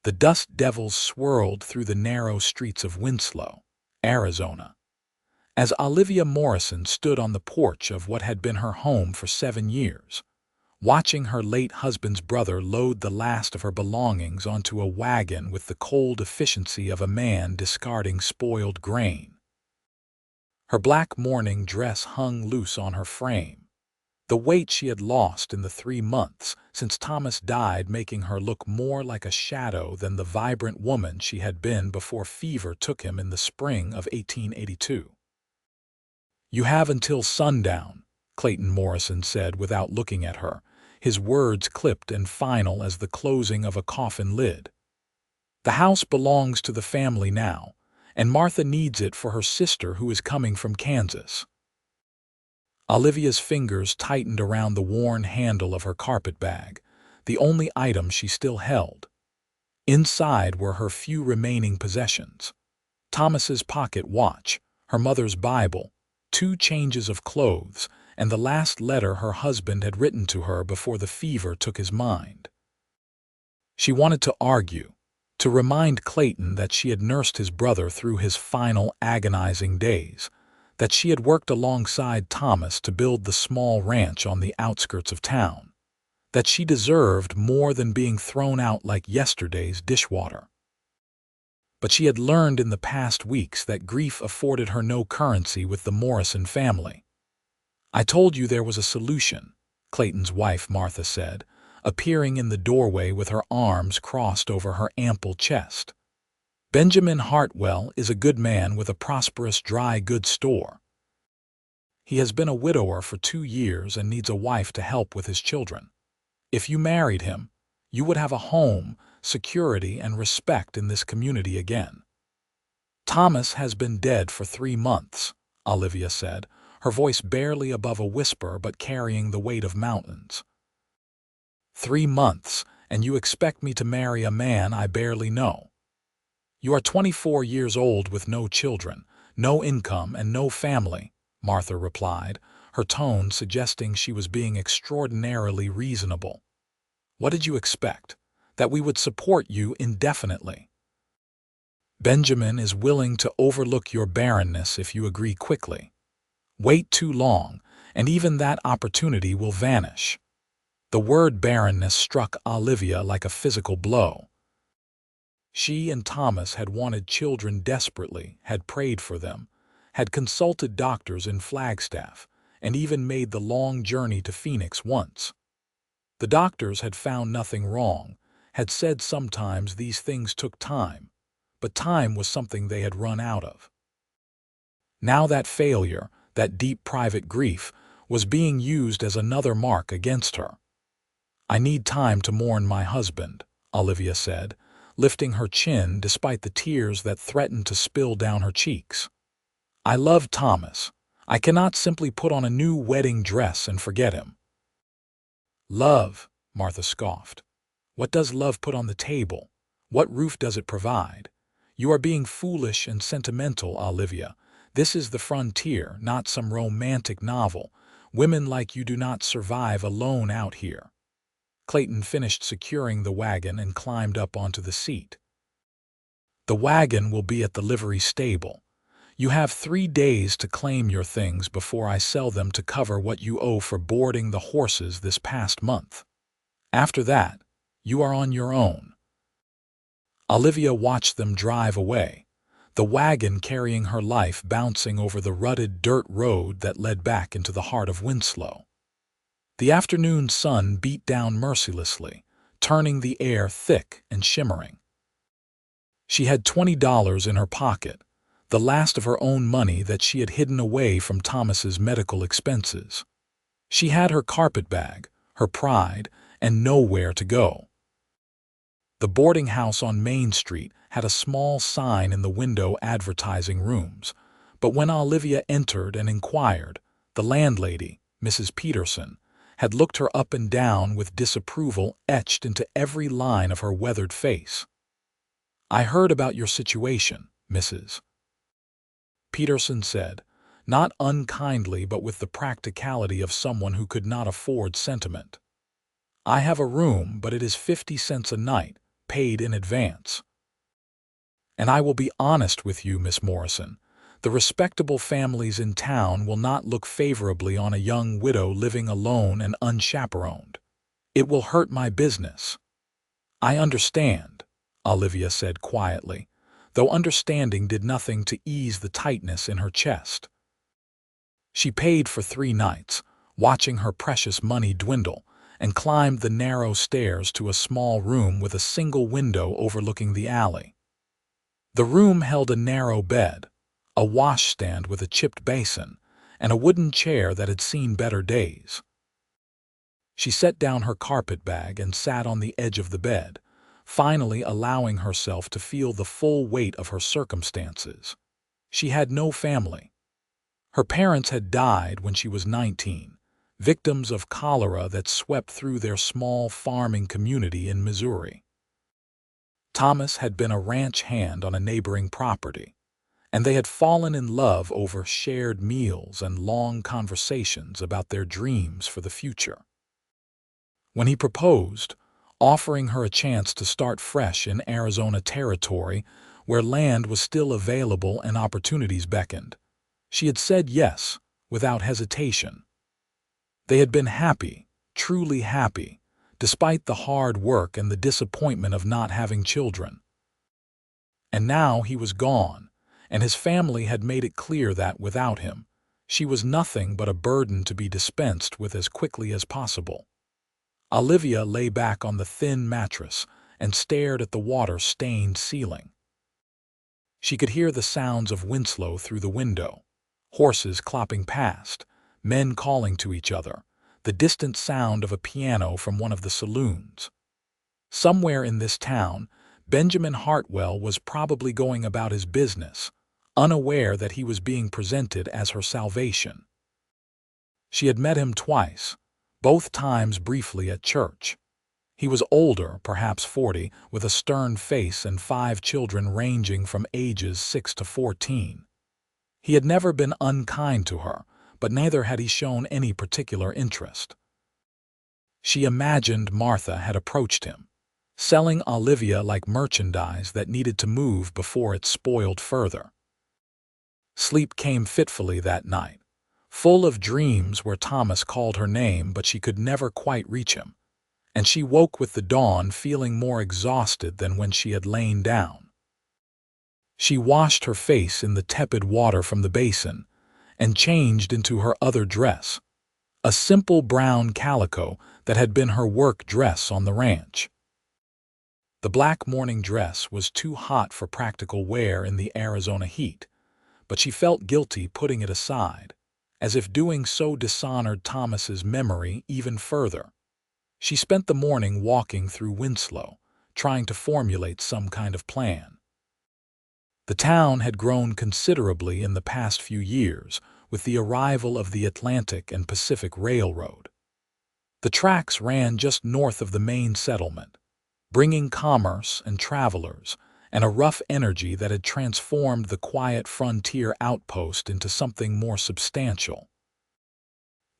The dust devils swirled through the narrow streets of Winslow, Arizona, as Olivia Morrison stood on the porch of what had been her home for 7 years, watching her late husband's brother load the last of her belongings onto a wagon with the cold efficiency of a man discarding spoiled grain. Her black mourning dress hung loose on her frame, the weight she had lost in the 3 months since Thomas died making her look more like a shadow than the vibrant woman she had been before fever took him in the spring of 1882. "You have until sundown," Clayton Morrison said without looking at her, his words clipped and final as the closing of a coffin lid. "The house belongs to the family now, and Martha needs it for her sister who is coming from Kansas." Olivia's fingers tightened around the worn handle of her carpet bag, the only item she still held. Inside were her few remaining possessions: Thomas's pocket watch, her mother's Bible, 2 changes of clothes, and the last letter her husband had written to her before the fever took his mind. She wanted to argue, to remind Clayton that she had nursed his brother through his final agonizing days, that she had worked alongside Thomas to build the small ranch on the outskirts of town, that she deserved more than being thrown out like yesterday's dishwater. But she had learned in the past weeks that grief afforded her no currency with the Morrison family. "I told you there was a solution," Clayton's wife Martha said, appearing in the doorway with her arms crossed over her ample chest. "Benjamin Hartwell is a good man with a prosperous dry goods store. He has been a widower for 2 years and needs a wife to help with his children. If you married him, you would have a home, security, and respect in this community again." "Thomas has been dead for 3 months," Olivia said, her voice barely above a whisper but carrying the weight of mountains. 3 months, and you expect me to marry a man I barely know? You are 24 years old with no children, no income, and no family," Martha replied, her tone suggesting she was being extraordinarily reasonable. "What did you expect? That we would support you indefinitely? Benjamin is willing to overlook your barrenness if you agree quickly. Wait too long, and even that opportunity will vanish." The word barrenness struck Olivia like a physical blow. She and Thomas had wanted children desperately, had prayed for them, had consulted doctors in Flagstaff, and even made the long journey to Phoenix once. The doctors had found nothing wrong, had said sometimes these things took time, but time was something they had run out of. Now that failure, that deep private grief, was being used as another mark against her. "I need time to mourn my husband," Olivia said, lifting her chin despite the tears that threatened to spill down her cheeks. "I love Thomas. I cannot simply put on a new wedding dress and forget him." "Love," Martha scoffed. "What does love put on the table? What roof does it provide? You are being foolish and sentimental, Olivia. This is the frontier, not some romantic novel. Women like you do not survive alone out here." Clayton finished securing the wagon and climbed up onto the seat. "The wagon will be at the livery stable. You have 3 days to claim your things before I sell them to cover what you owe for boarding the horses this past month. After that, you are on your own." Olivia watched them drive away, the wagon carrying her life bouncing over the rutted dirt road that led back into the heart of Winslow. The afternoon sun beat down mercilessly, turning the air thick and shimmering. She had $20 in her pocket, the last of her own money that she had hidden away from Thomas's medical expenses. She had her carpet bag, her pride, and nowhere to go. The boarding house on Main Street had a small sign in the window advertising rooms, but when Olivia entered and inquired, the landlady, Mrs. Peterson, had looked her up and down with disapproval etched into every line of her weathered face. "I heard about your situation, Mrs. Peterson said, not unkindly but with the practicality of someone who could not afford sentiment. "I have a room, but it is 50 cents a night, paid in advance. And I will be honest with you, Miss Morrison, the respectable families in town will not look favorably on a young widow living alone and unchaperoned. It will hurt my business." "I understand," Olivia said quietly, though understanding did nothing to ease the tightness in her chest. She paid for 3 nights, watching her precious money dwindle, and climbed the narrow stairs to a small room with a single window overlooking the alley. The room held a narrow bed, a washstand with a chipped basin, and a wooden chair that had seen better days. She set down her carpet bag and sat on the edge of the bed, finally allowing herself to feel the full weight of her circumstances. She had no family. Her parents had died when she was 19, victims of cholera that swept through their small farming community in Missouri. Thomas had been a ranch hand on a neighboring property, and they had fallen in love over shared meals and long conversations about their dreams for the future. When he proposed, offering her a chance to start fresh in Arizona territory where land was still available and opportunities beckoned, she had said yes, without hesitation. They had been happy, truly happy, despite the hard work and the disappointment of not having children. And now he was gone, and his family had made it clear that, without him, she was nothing but a burden to be dispensed with as quickly as possible. Olivia lay back on the thin mattress and stared at the water-stained ceiling. She could hear the sounds of Winslow through the window, horses clopping past, men calling to each other, the distant sound of a piano from one of the saloons. Somewhere in this town, Benjamin Hartwell was probably going about his business, unaware that he was being presented as her salvation. She had met him twice, both times briefly at church. He was older, perhaps 40, with a stern face and 5 children ranging from ages 6 to 14. He had never been unkind to her, but neither had he shown any particular interest. She imagined Martha had approached him, selling Olivia like merchandise that needed to move before it spoiled further. Sleep came fitfully that night, full of dreams where Thomas called her name but she could never quite reach him, and she woke with the dawn feeling more exhausted than when she had lain down. She washed her face in the tepid water from the basin and changed into her other dress, a simple brown calico that had been her work dress on the ranch. The black morning dress was too hot for practical wear in the Arizona heat, but she felt guilty putting it aside, as if doing so dishonored Thomas's memory even further. She spent the morning walking through Winslow, trying to formulate some kind of plan. The town had grown considerably in the past few years with the arrival of the Atlantic and Pacific Railroad. The tracks ran just north of the main settlement, bringing commerce and travelers and a rough energy that had transformed the quiet frontier outpost into something more substantial.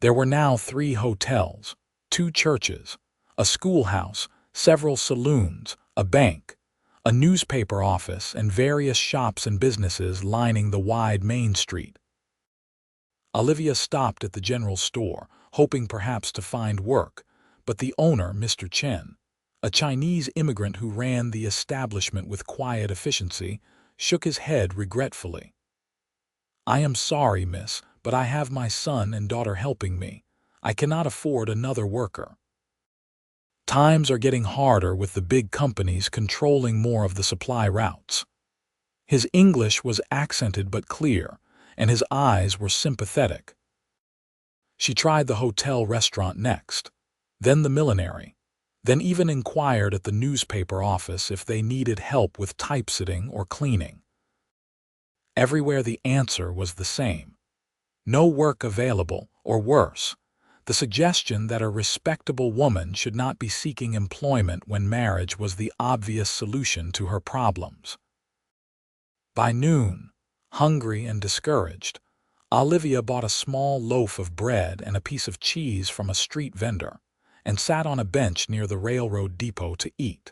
There were now 3 hotels, 2 churches, a schoolhouse, several saloons, a bank, a newspaper office, and various shops and businesses lining the wide main street. Olivia stopped at the general store, hoping perhaps to find work, but the owner, Mr. Chen, a Chinese immigrant who ran the establishment with quiet efficiency, shook his head regretfully. "I am sorry, miss, but I have my son and daughter helping me. I cannot afford another worker. Times are getting harder with the big companies controlling more of the supply routes." His English was accented but clear, and his eyes were sympathetic. She tried the hotel restaurant next, then the millinery, then even inquired at the newspaper office if they needed help with typesetting or cleaning. Everywhere the answer was the same: no work available, or worse, the suggestion that a respectable woman should not be seeking employment when marriage was the obvious solution to her problems. By noon, hungry and discouraged, Olivia bought a small loaf of bread and a piece of cheese from a street vendor and sat on a bench near the railroad depot to eat.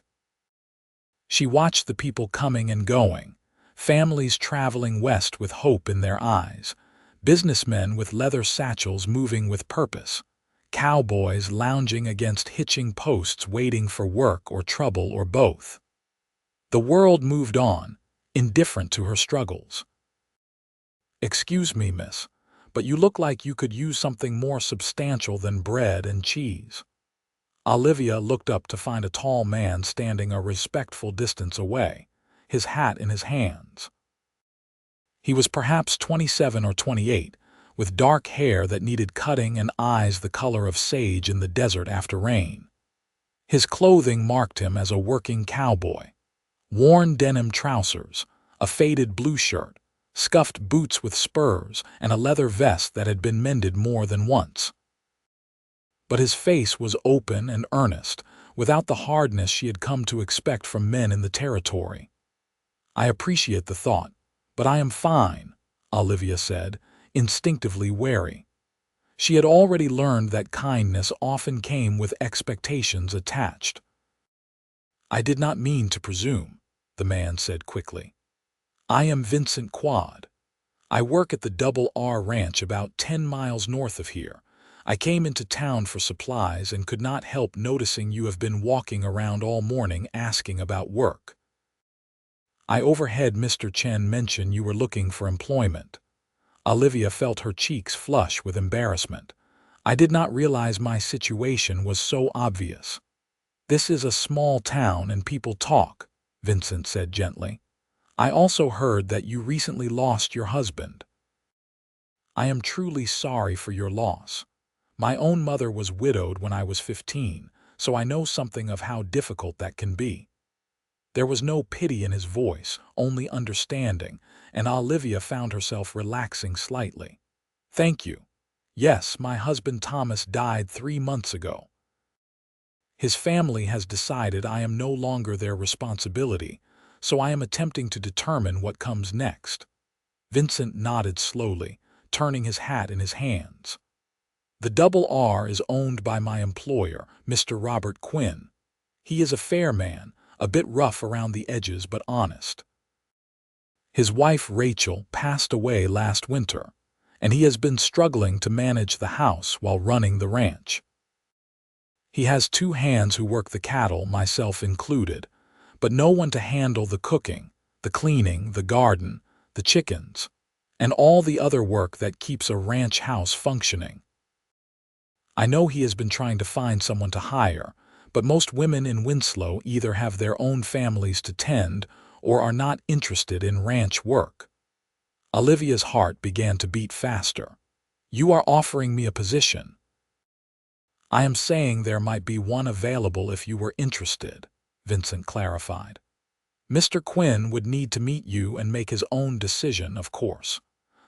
She watched the people coming and going, families traveling west with hope in their eyes, businessmen with leather satchels moving with purpose, cowboys lounging against hitching posts waiting for work or trouble or both. The world moved on, indifferent to her struggles. "Excuse me, miss, but you look like you could use something more substantial than bread and cheese." Olivia looked up to find a tall man standing a respectful distance away, his hat in his hands. He was perhaps 27 or 28, with dark hair that needed cutting and eyes the color of sage in the desert after rain. His clothing marked him as a working cowboy. Worn denim trousers, a faded blue shirt, scuffed boots with spurs, and a leather vest that had been mended more than once. But his face was open and earnest, without the hardness she had come to expect from men in the territory. "I appreciate the thought, but I am fine," Olivia said, instinctively wary. She had already learned that kindness often came with expectations attached. "I did not mean to presume," the man said quickly. "I am Vincent Quad. I work at the Double R Ranch about 10 miles north of here. I came into town for supplies and could not help noticing you have been walking around all morning asking about work. I overheard Mr. Chen mention you were looking for employment." Olivia felt her cheeks flush with embarrassment. "I did not realize my situation was so obvious." "This is a small town and people talk," Vincent said gently. "I also heard that you recently lost your husband." "I am truly sorry for your loss. My own mother was widowed when I was 15, so I know something of how difficult that can be." There was no pity in his voice, only understanding, and Olivia found herself relaxing slightly. "Thank you. Yes, my husband Thomas died 3 months ago. His family has decided I am no longer their responsibility, so I am attempting to determine what comes next." Vincent nodded slowly, turning his hat in his hands. "The Double R is owned by my employer, Mr. Robert Quinn. He is a fair man, a bit rough around the edges but honest. His wife Rachel passed away last winter, and he has been struggling to manage the house while running the ranch. He has 2 hands who work the cattle, myself included, but no one to handle the cooking, the cleaning, the garden, the chickens, and all the other work that keeps a ranch house functioning. I know he has been trying to find someone to hire, but most women in Winslow either have their own families to tend or are not interested in ranch work." Olivia's heart began to beat faster. "You are offering me a position." "I am saying there might be one available if you were interested," Vincent clarified. "Mr. Quinn would need to meet you and make his own decision, of course.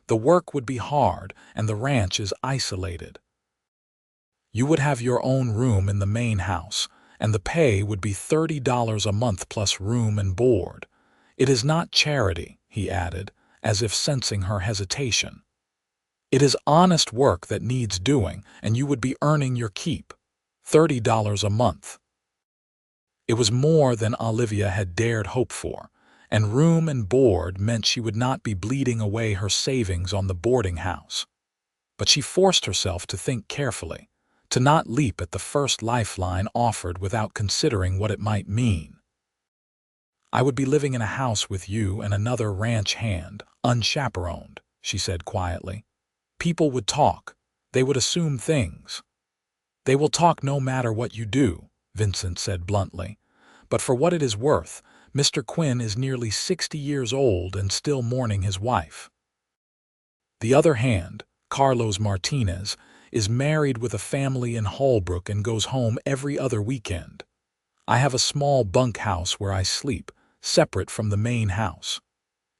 The work would be hard, and the ranch is isolated. You would have your own room in the main house, and the pay would be $30 a month plus room and board. It is not charity," he added, as if sensing her hesitation. "It is honest work that needs doing, and you would be earning your keep. $30 a month." It was more than Olivia had dared hope for, and room and board meant she would not be bleeding away her savings on the boarding house. But she forced herself to think carefully, to not leap at the first lifeline offered without considering what it might mean. "I would be living in a house with you and another ranch hand, unchaperoned," she said quietly. "People would talk. They would assume things." "They will talk no matter what you do," Vincent said bluntly. "But for what it is worth, Mr. Quinn is nearly 60 years old and still mourning his wife. The other hand, Carlos Martinez, is married with a family in Holbrook and goes home every other weekend. I have a small bunkhouse where I sleep, separate from the main house.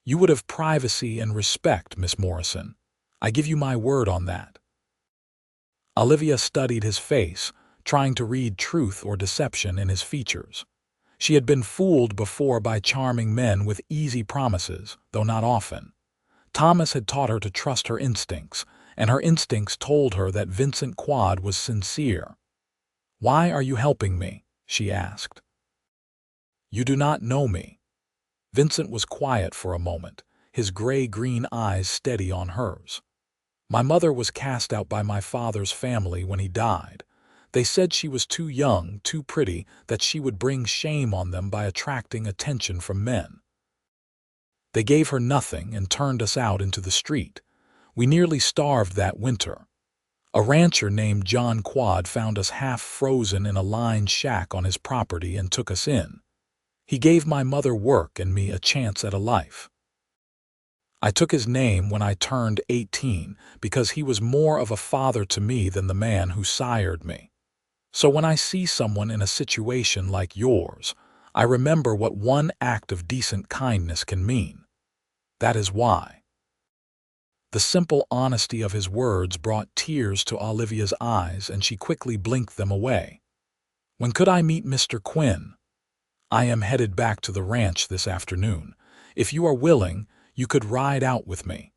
You would have privacy and respect, Miss Morrison. I give you my word on that." Olivia studied his face, trying to read truth or deception in his features. She had been fooled before by charming men with easy promises, though not often. Thomas had taught her to trust her instincts, and her instincts told her that Vincent Quad was sincere. "Why are you helping me?" she asked. You do not know me." Vincent was quiet for a moment, his gray-green eyes steady on hers. "My mother was cast out by my father's family when he died. They said she was too young, too pretty, that she would bring shame on them by attracting attention from men. They gave her nothing and turned us out into the street. We nearly starved that winter. A rancher named John Quad found us half frozen in a lined shack on his property and took us in. He gave my mother work and me a chance at a life. I took his name when I turned 18 because he was more of a father to me than the man who sired me. So when I see someone in a situation like yours, I remember what one act of decent kindness can mean. That is why." The simple honesty of his words brought tears to Olivia's eyes, and she quickly blinked them away. "When could I meet Mr. Quinn?" "I am headed back to the ranch this afternoon. If you are willing, you could ride out with me.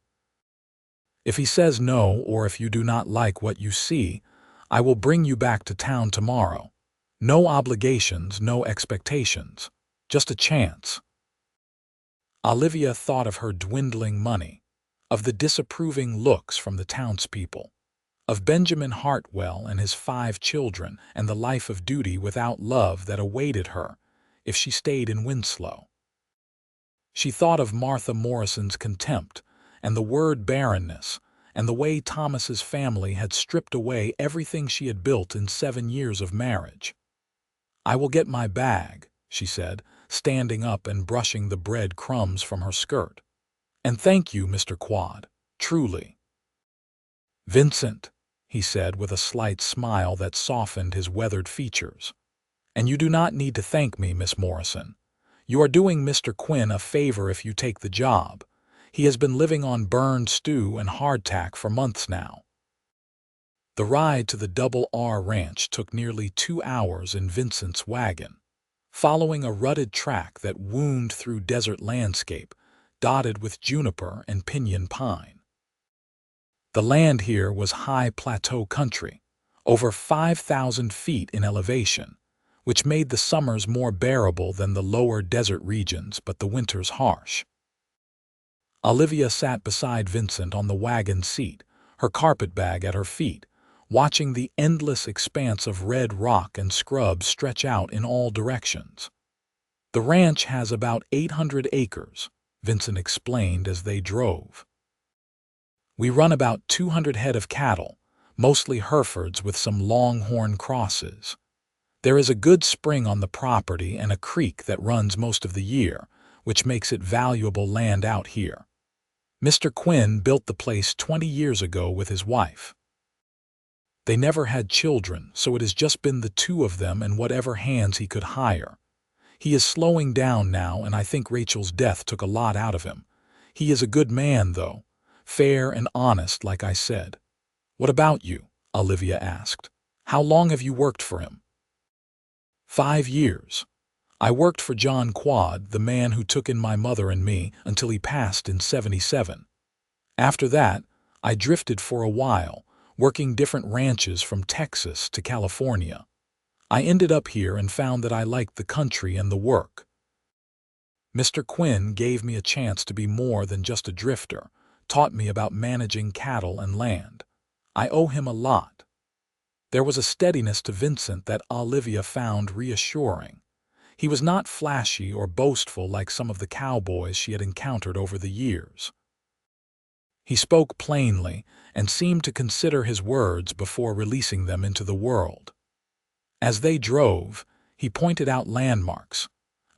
If he says no, or if you do not like what you see, I will bring you back to town tomorrow. No obligations, no expectations. Just a chance." Olivia thought of her dwindling money, of the disapproving looks from the townspeople, of Benjamin Hartwell and his 5 children, and the life of duty without love that awaited her if she stayed in Winslow. She thought of Martha Morrison's contempt, and the word barrenness, and the way Thomas's family had stripped away everything she had built in 7 years of marriage. "I will get my bag," she said, standing up and brushing the bread crumbs from her skirt. "And thank you, Mr. Quad, truly." "Vincent," he said with a slight smile that softened his weathered features. "And you do not need to thank me, Miss Morrison. You are doing Mr. Quinn a favor if you take the job. He has been living on burned stew and hardtack for months now." The ride to the Double R Ranch took nearly 2 hours in Vincent's wagon, following a rutted track that wound through desert landscape, dotted with juniper and pinyon pine. The land here was high plateau country, over 5,000 feet in elevation, which made the summers more bearable than the lower desert regions, but the winters harsh. Olivia sat beside Vincent on the wagon seat, her carpetbag at her feet, watching the endless expanse of red rock and scrub stretch out in all directions. "The ranch has about 800 acres, Vincent explained as they drove. "We run about 200 head of cattle, mostly Herefords with some longhorn crosses. There is a good spring on the property and a creek that runs most of the year, which makes it valuable land out here. Mr. Quinn built the place 20 years ago with his wife. They never had children, so it has just been the 2 of them and whatever hands he could hire. He is slowing down now, and I think Rachel's death took a lot out of him. He is a good man, though, fair and honest, like I said." "What about you?" Olivia asked. "How long have you worked for him?" 5 years. I worked for John Quad, the man who took in my mother and me, until he passed in 77. After that, I drifted for a while, working different ranches from Texas to California. I ended up here and found that I liked the country and the work. Mr. Quinn gave me a chance to be more than just a drifter, taught me about managing cattle and land. I owe him a lot." There was a steadiness to Vincent that Olivia found reassuring. He was not flashy or boastful like some of the cowboys she had encountered over the years. He spoke plainly and seemed to consider his words before releasing them into the world. As they drove, he pointed out landmarks,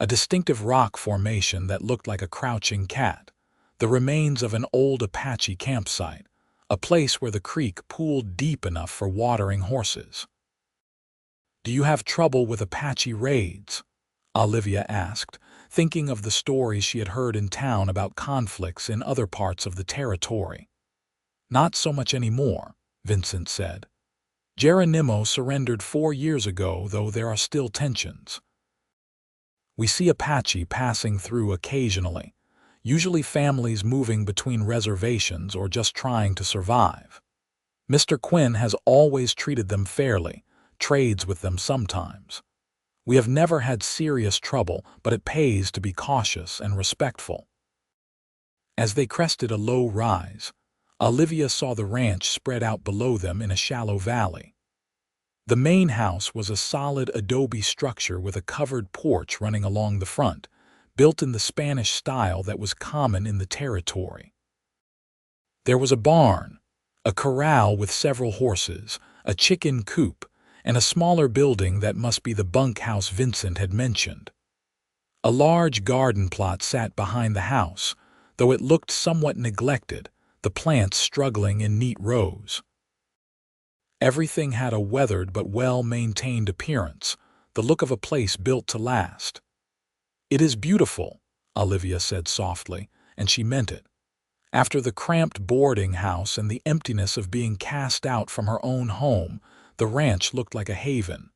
a distinctive rock formation that looked like a crouching cat, the remains of an old Apache campsite, a place where the creek pooled deep enough for watering horses. "Do you have trouble with Apache raids?" Olivia asked, thinking of the stories she had heard in town about conflicts in other parts of the territory. "Not so much anymore," Vincent said. "Geronimo surrendered 4 years ago, though there are still tensions. We see Apache passing through occasionally, usually families moving between reservations or just trying to survive. Mr. Quinn has always treated them fairly, trades with them sometimes. We have never had serious trouble, but it pays to be cautious and respectful." As they crested a low rise, Olivia saw the ranch spread out below them in a shallow valley. The main house was a solid adobe structure with a covered porch running along the front, built in the Spanish style that was common in the territory. There was a barn, a corral with several horses, a chicken coop, and a smaller building that must be the bunkhouse Vincent had mentioned. A large garden plot sat behind the house, though it looked somewhat neglected, the plants struggling in neat rows. Everything had a weathered but well-maintained appearance, the look of a place built to last. "It is beautiful," Olivia said softly, and she meant it. After the cramped boarding house and the emptiness of being cast out from her own home, the ranch looked like a haven.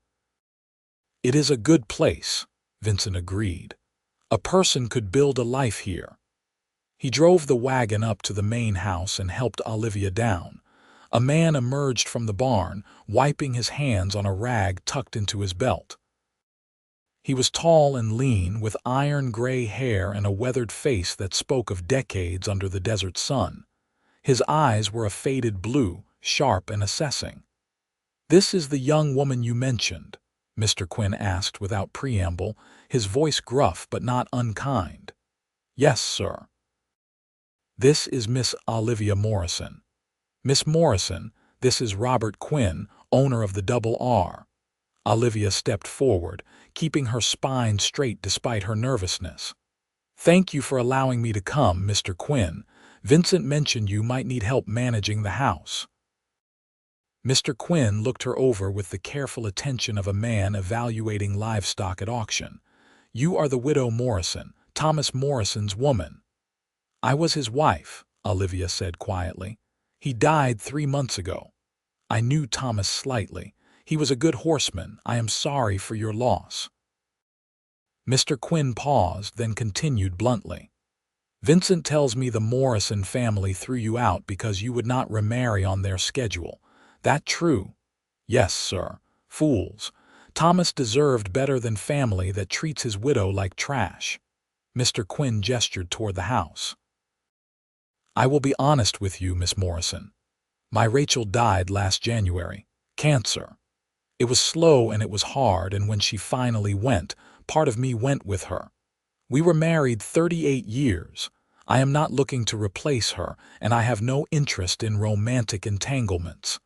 "It is a good place," Vincent agreed. "A person could build a life here." He drove the wagon up to the main house and helped Olivia down. A man emerged from the barn, wiping his hands on a rag tucked into his belt. He was tall and lean, with iron-gray hair and a weathered face that spoke of decades under the desert sun. His eyes were a faded blue, sharp and assessing. "This is the young woman you mentioned?" Mr. Quinn asked without preamble, his voice gruff but not unkind. "Yes, sir." "This is Miss Olivia Morrison." "Miss Morrison, this is Robert Quinn, owner of the Double R." Olivia stepped forward, keeping her spine straight despite her nervousness. "Thank you for allowing me to come, Mr. Quinn. Vincent mentioned you might need help managing the house." Mr. Quinn looked her over with the careful attention of a man evaluating livestock at auction. "You are the widow Morrison, Thomas Morrison's woman." "I was his wife," Olivia said quietly. "He died 3 months ago." "I knew Thomas slightly. He was a good horseman. I am sorry for your loss." Mr. Quinn paused, then continued bluntly. "Vincent tells me the Morrison family threw you out because you would not remarry on their schedule. That true?" "Yes, sir. Fools. Thomas deserved better than family that treats his widow like trash." Mr. Quinn gestured toward the house. "I will be honest with you, Miss Morrison. My Rachel died last January. Cancer. It was slow and it was hard, and when she finally went, part of me went with her. We were married 38 years. I am not looking to replace her, and I have no interest in romantic entanglements.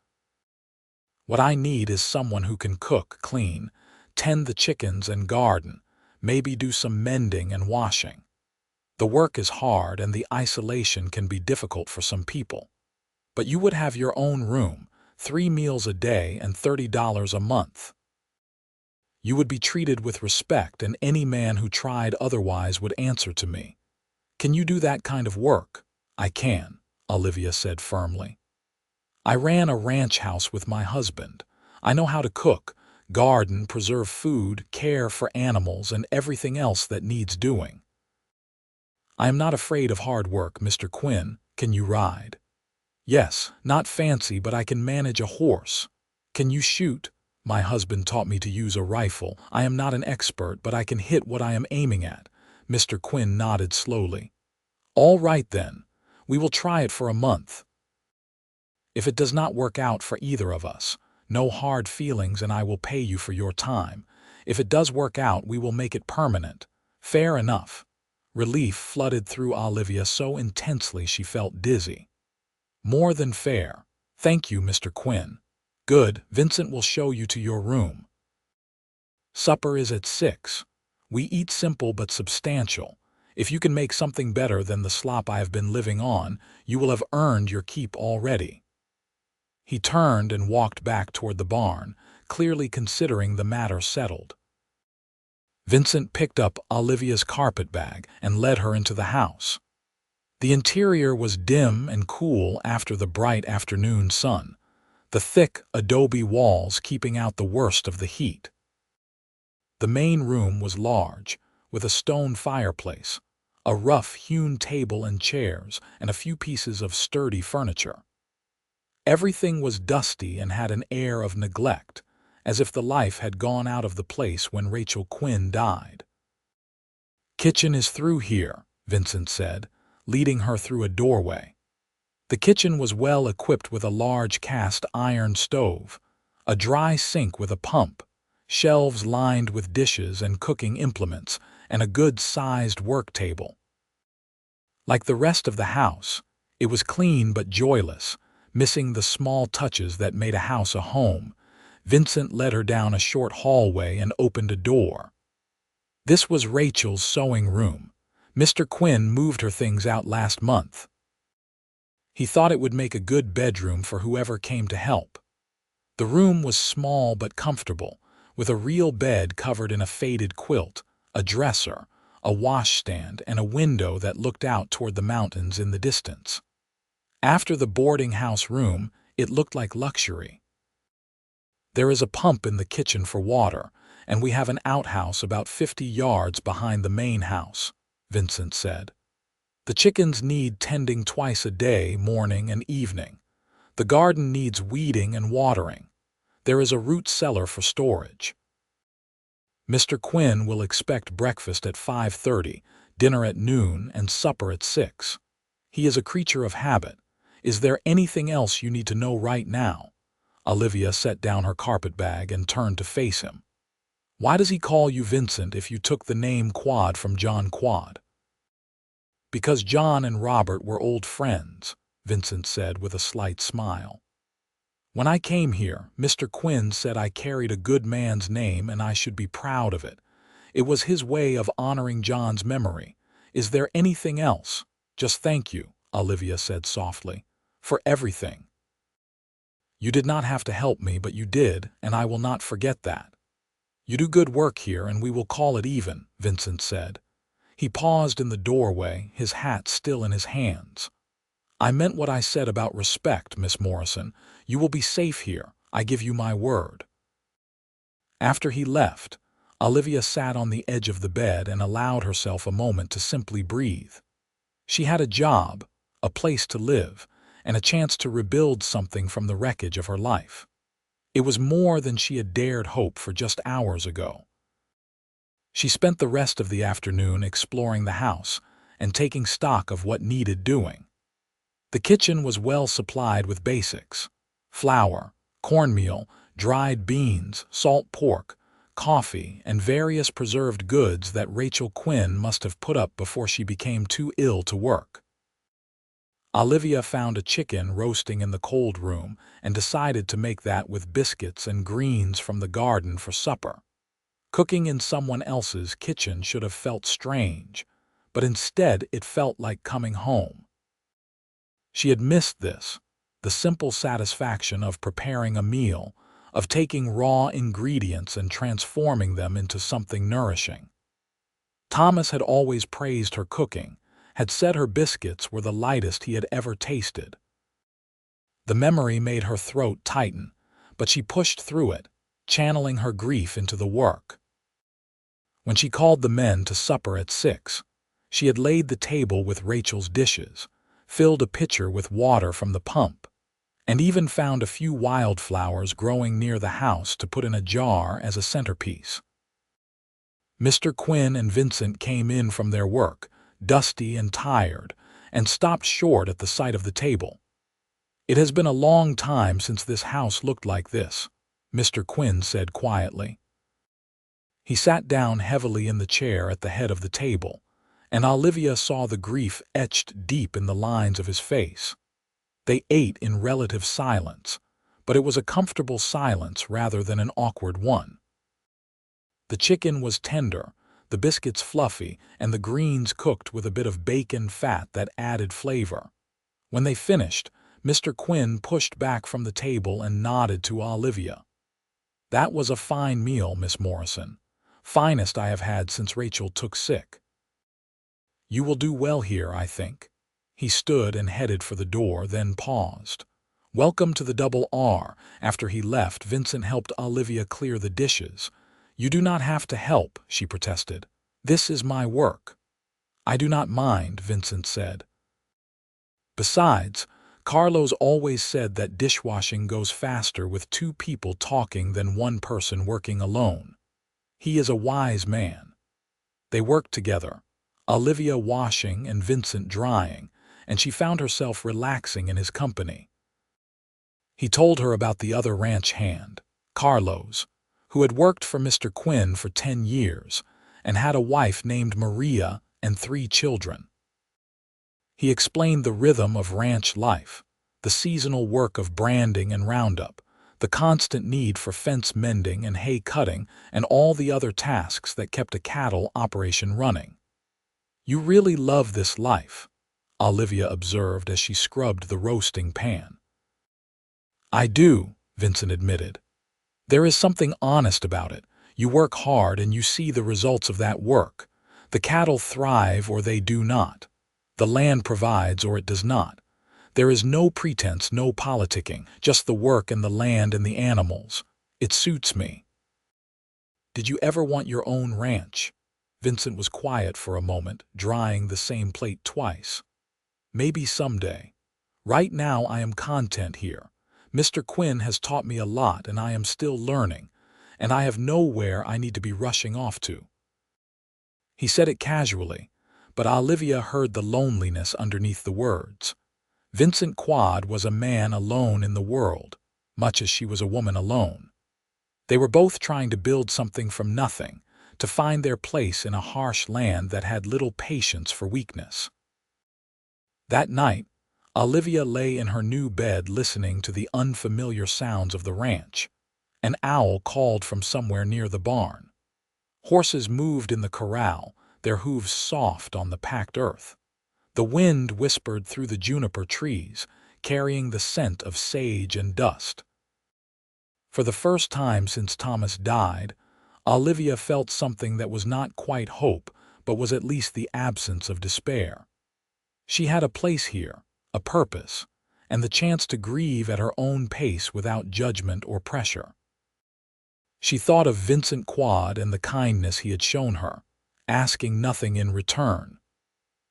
What I need is someone who can cook, clean, tend the chickens and garden, maybe do some mending and washing. The work is hard and the isolation can be difficult for some people. But you would have your own room, 3 meals a day and $30 a month. You would be treated with respect, and any man who tried otherwise would answer to me. Can you do that kind of work?" "I can," Olivia said firmly. "I ran a ranch house with my husband. I know how to cook, garden, preserve food, care for animals, and everything else that needs doing. I am not afraid of hard work, Mr. Quinn. Can you ride?" "Yes, not fancy, but I can manage a horse." "Can you shoot?" "My husband taught me to use a rifle. I am not an expert, but I can hit what I am aiming at." Mr. Quinn nodded slowly. "All right then. We will try it for a month. If it does not work out for either of us, no hard feelings, and I will pay you for your time. If it does work out, we will make it permanent." "Fair enough." Relief flooded through Olivia so intensely she felt dizzy. "More than fair. Thank you, Mr. Quinn." "Good. Vincent will show you to your room. Supper is at 6. We eat simple but substantial. If you can make something better than the slop I have been living on, you will have earned your keep already." He turned and walked back toward the barn, clearly considering the matter settled. Vincent picked up Olivia's carpet bag and led her into the house. The interior was dim and cool after the bright afternoon sun, the thick adobe walls keeping out the worst of the heat. The main room was large, with a stone fireplace, a rough-hewn table and chairs, and a few pieces of sturdy furniture. Everything was dusty and had an air of neglect, as if the life had gone out of the place when Rachel Quinn died. "Kitchen is through here," Vincent said, leading her through a doorway. The kitchen was well equipped with a large cast-iron stove, a dry sink with a pump, shelves lined with dishes and cooking implements, and a good-sized work table. Like the rest of the house, it was clean but joyless, missing the small touches that made a house a home. Vincent led her down a short hallway and opened a door. This was Rachel's sewing room. Mr. Quinn moved her things out last month. He thought it would make a good bedroom for whoever came to help. The room was small but comfortable, with a real bed covered in a faded quilt, a dresser, a washstand, and a window that looked out toward the mountains in the distance. After the boarding house room, it looked like luxury. "There is a pump in the kitchen for water, and we have an outhouse about 50 yards behind the main house," Vincent said. "The chickens need tending twice a day, morning and evening. The garden needs weeding and watering. There is a root cellar for storage. Mr. Quinn will expect breakfast at 5:30, dinner at noon, and supper at 6. He is a creature of habit. Is there anything else you need to know right now?" Olivia set down her carpetbag and turned to face him. "Why does he call you Vincent if you took the name Quad from John Quad?" "Because John and Robert were old friends," Vincent said with a slight smile. "When I came here, Mr. Quinn said I carried a good man's name and I should be proud of it. It was his way of honoring John's memory. Is there anything else?" "Just thank you," Olivia said softly, "for everything. You did not have to help me, but you did, and I will not forget that. You do good work here, and we will call it even," Vincent said. He paused in the doorway, his hat still in his hands. "I meant what I said about respect, Miss Morrison. You will be safe here. I give you my word." After he left, Olivia sat on the edge of the bed and allowed herself a moment to simply breathe. She had a job, a place to live, and a chance to rebuild something from the wreckage of her life. It was more than she had dared hope for just hours ago. She spent the rest of the afternoon exploring the house and taking stock of what needed doing. The kitchen was well supplied with basics: flour, cornmeal, dried beans, salt pork, coffee, and various preserved goods that Rachel Quinn must have put up before she became too ill to work. Olivia found a chicken roasting in the cold room and decided to make that with biscuits and greens from the garden for supper. Cooking in someone else's kitchen should have felt strange, but instead it felt like coming home. She had missed this, the simple satisfaction of preparing a meal, of taking raw ingredients and transforming them into something nourishing. Thomas had always praised her cooking, had said her biscuits were the lightest he had ever tasted. The memory made her throat tighten, but she pushed through it, channeling her grief into the work. When she called the men to supper at 6, she had laid the table with Rachel's dishes, filled a pitcher with water from the pump, and even found a few wildflowers growing near the house to put in a jar as a centerpiece. Mr. Quinn and Vincent came in from their work, dusty and tired, and stopped short at the sight of the table. "It has been a long time since this house looked like this," Mr. Quinn said quietly. He sat down heavily in the chair at the head of the table, and Olivia saw the grief etched deep in the lines of his face. They ate in relative silence, but it was a comfortable silence rather than an awkward one. The chicken was tender, the biscuits fluffy, and the greens cooked with a bit of bacon fat that added flavor. When they finished, Mr. Quinn pushed back from the table and nodded to Olivia. "That was a fine meal, Miss Morrison. Finest I have had since Rachel took sick. You will do well here, I think." He stood and headed for the door, then paused. "Welcome to the Double R." After he left, Vincent helped Olivia clear the dishes. "You do not have to help," she protested. "This is my work." "I do not mind," Vincent said. "Besides, Carlos always said that dishwashing goes faster with two people talking than one person working alone. He is a wise man. They worked together, Olivia washing and Vincent drying, and she found herself relaxing in his company. He told her about the other ranch hand, Carlos, who had worked for Mr. Quinn for 10 years and had a wife named Maria and 3 children. He explained the rhythm of ranch life, the seasonal work of branding and roundup, the constant need for fence mending and hay cutting, and all the other tasks that kept a cattle operation running. "You really love this life," Olivia observed as she scrubbed the roasting pan. "I do," Vincent admitted. "There is something honest about it. You work hard and you see the results of that work. The cattle thrive or they do not. The land provides or it does not. There is no pretense, no politicking, just the work and the land and the animals. It suits me." "Did you ever want your own ranch?" Vincent was quiet for a moment, drying the same plate twice. "Maybe someday. Right now I am content here. Mr. Quinn has taught me a lot and I am still learning, and I have nowhere I need to be rushing off to." He said it casually, but Olivia heard the loneliness underneath the words. Vincent Quad was a man alone in the world, much as she was a woman alone. They were both trying to build something from nothing, to find their place in a harsh land that had little patience for weakness. That night, Olivia lay in her new bed listening to the unfamiliar sounds of the ranch. An owl called from somewhere near the barn. Horses moved in the corral, their hooves soft on the packed earth. The wind whispered through the juniper trees, carrying the scent of sage and dust. For the first time since Thomas died, Olivia felt something that was not quite hope, but was at least the absence of despair. She had a place here, a purpose, and the chance to grieve at her own pace without judgment or pressure. She thought of Vincent Quad and the kindness he had shown her, asking nothing in return.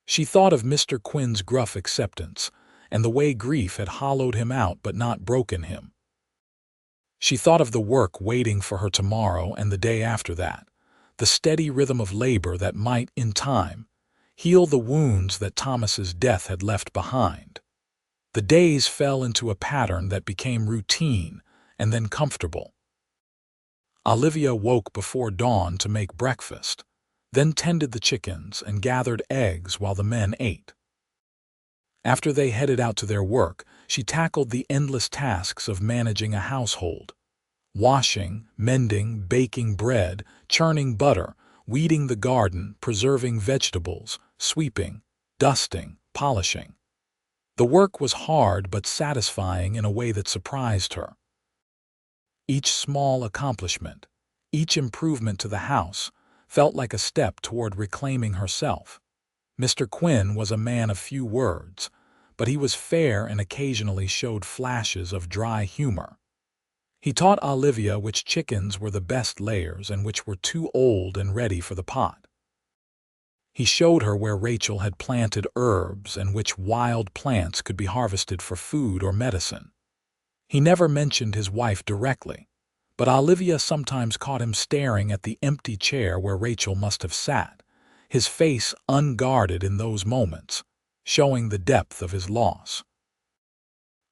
She thought of Mr. Quinn's gruff acceptance, and the way grief had hollowed him out but not broken him. She thought of the work waiting for her tomorrow and the day after that, the steady rhythm of labor that might, in time, heal the wounds that Thomas's death had left behind. The days fell into a pattern that became routine and then comfortable. Olivia woke before dawn to make breakfast, then tended the chickens and gathered eggs while the men ate. After they headed out to their work, she tackled the endless tasks of managing a household. Washing, mending, baking bread, churning butter, weeding the garden, preserving vegetables, sweeping, dusting, polishing. The work was hard but satisfying in a way that surprised her. Each small accomplishment, each improvement to the house, felt like a step toward reclaiming herself. Mr. Quinn was a man of few words, but he was fair and occasionally showed flashes of dry humor. He taught Olivia which chickens were the best layers and which were too old and ready for the pot. He showed her where Rachel had planted herbs and which wild plants could be harvested for food or medicine. He never mentioned his wife directly, but Olivia sometimes caught him staring at the empty chair where Rachel must have sat, his face unguarded in those moments, showing the depth of his loss.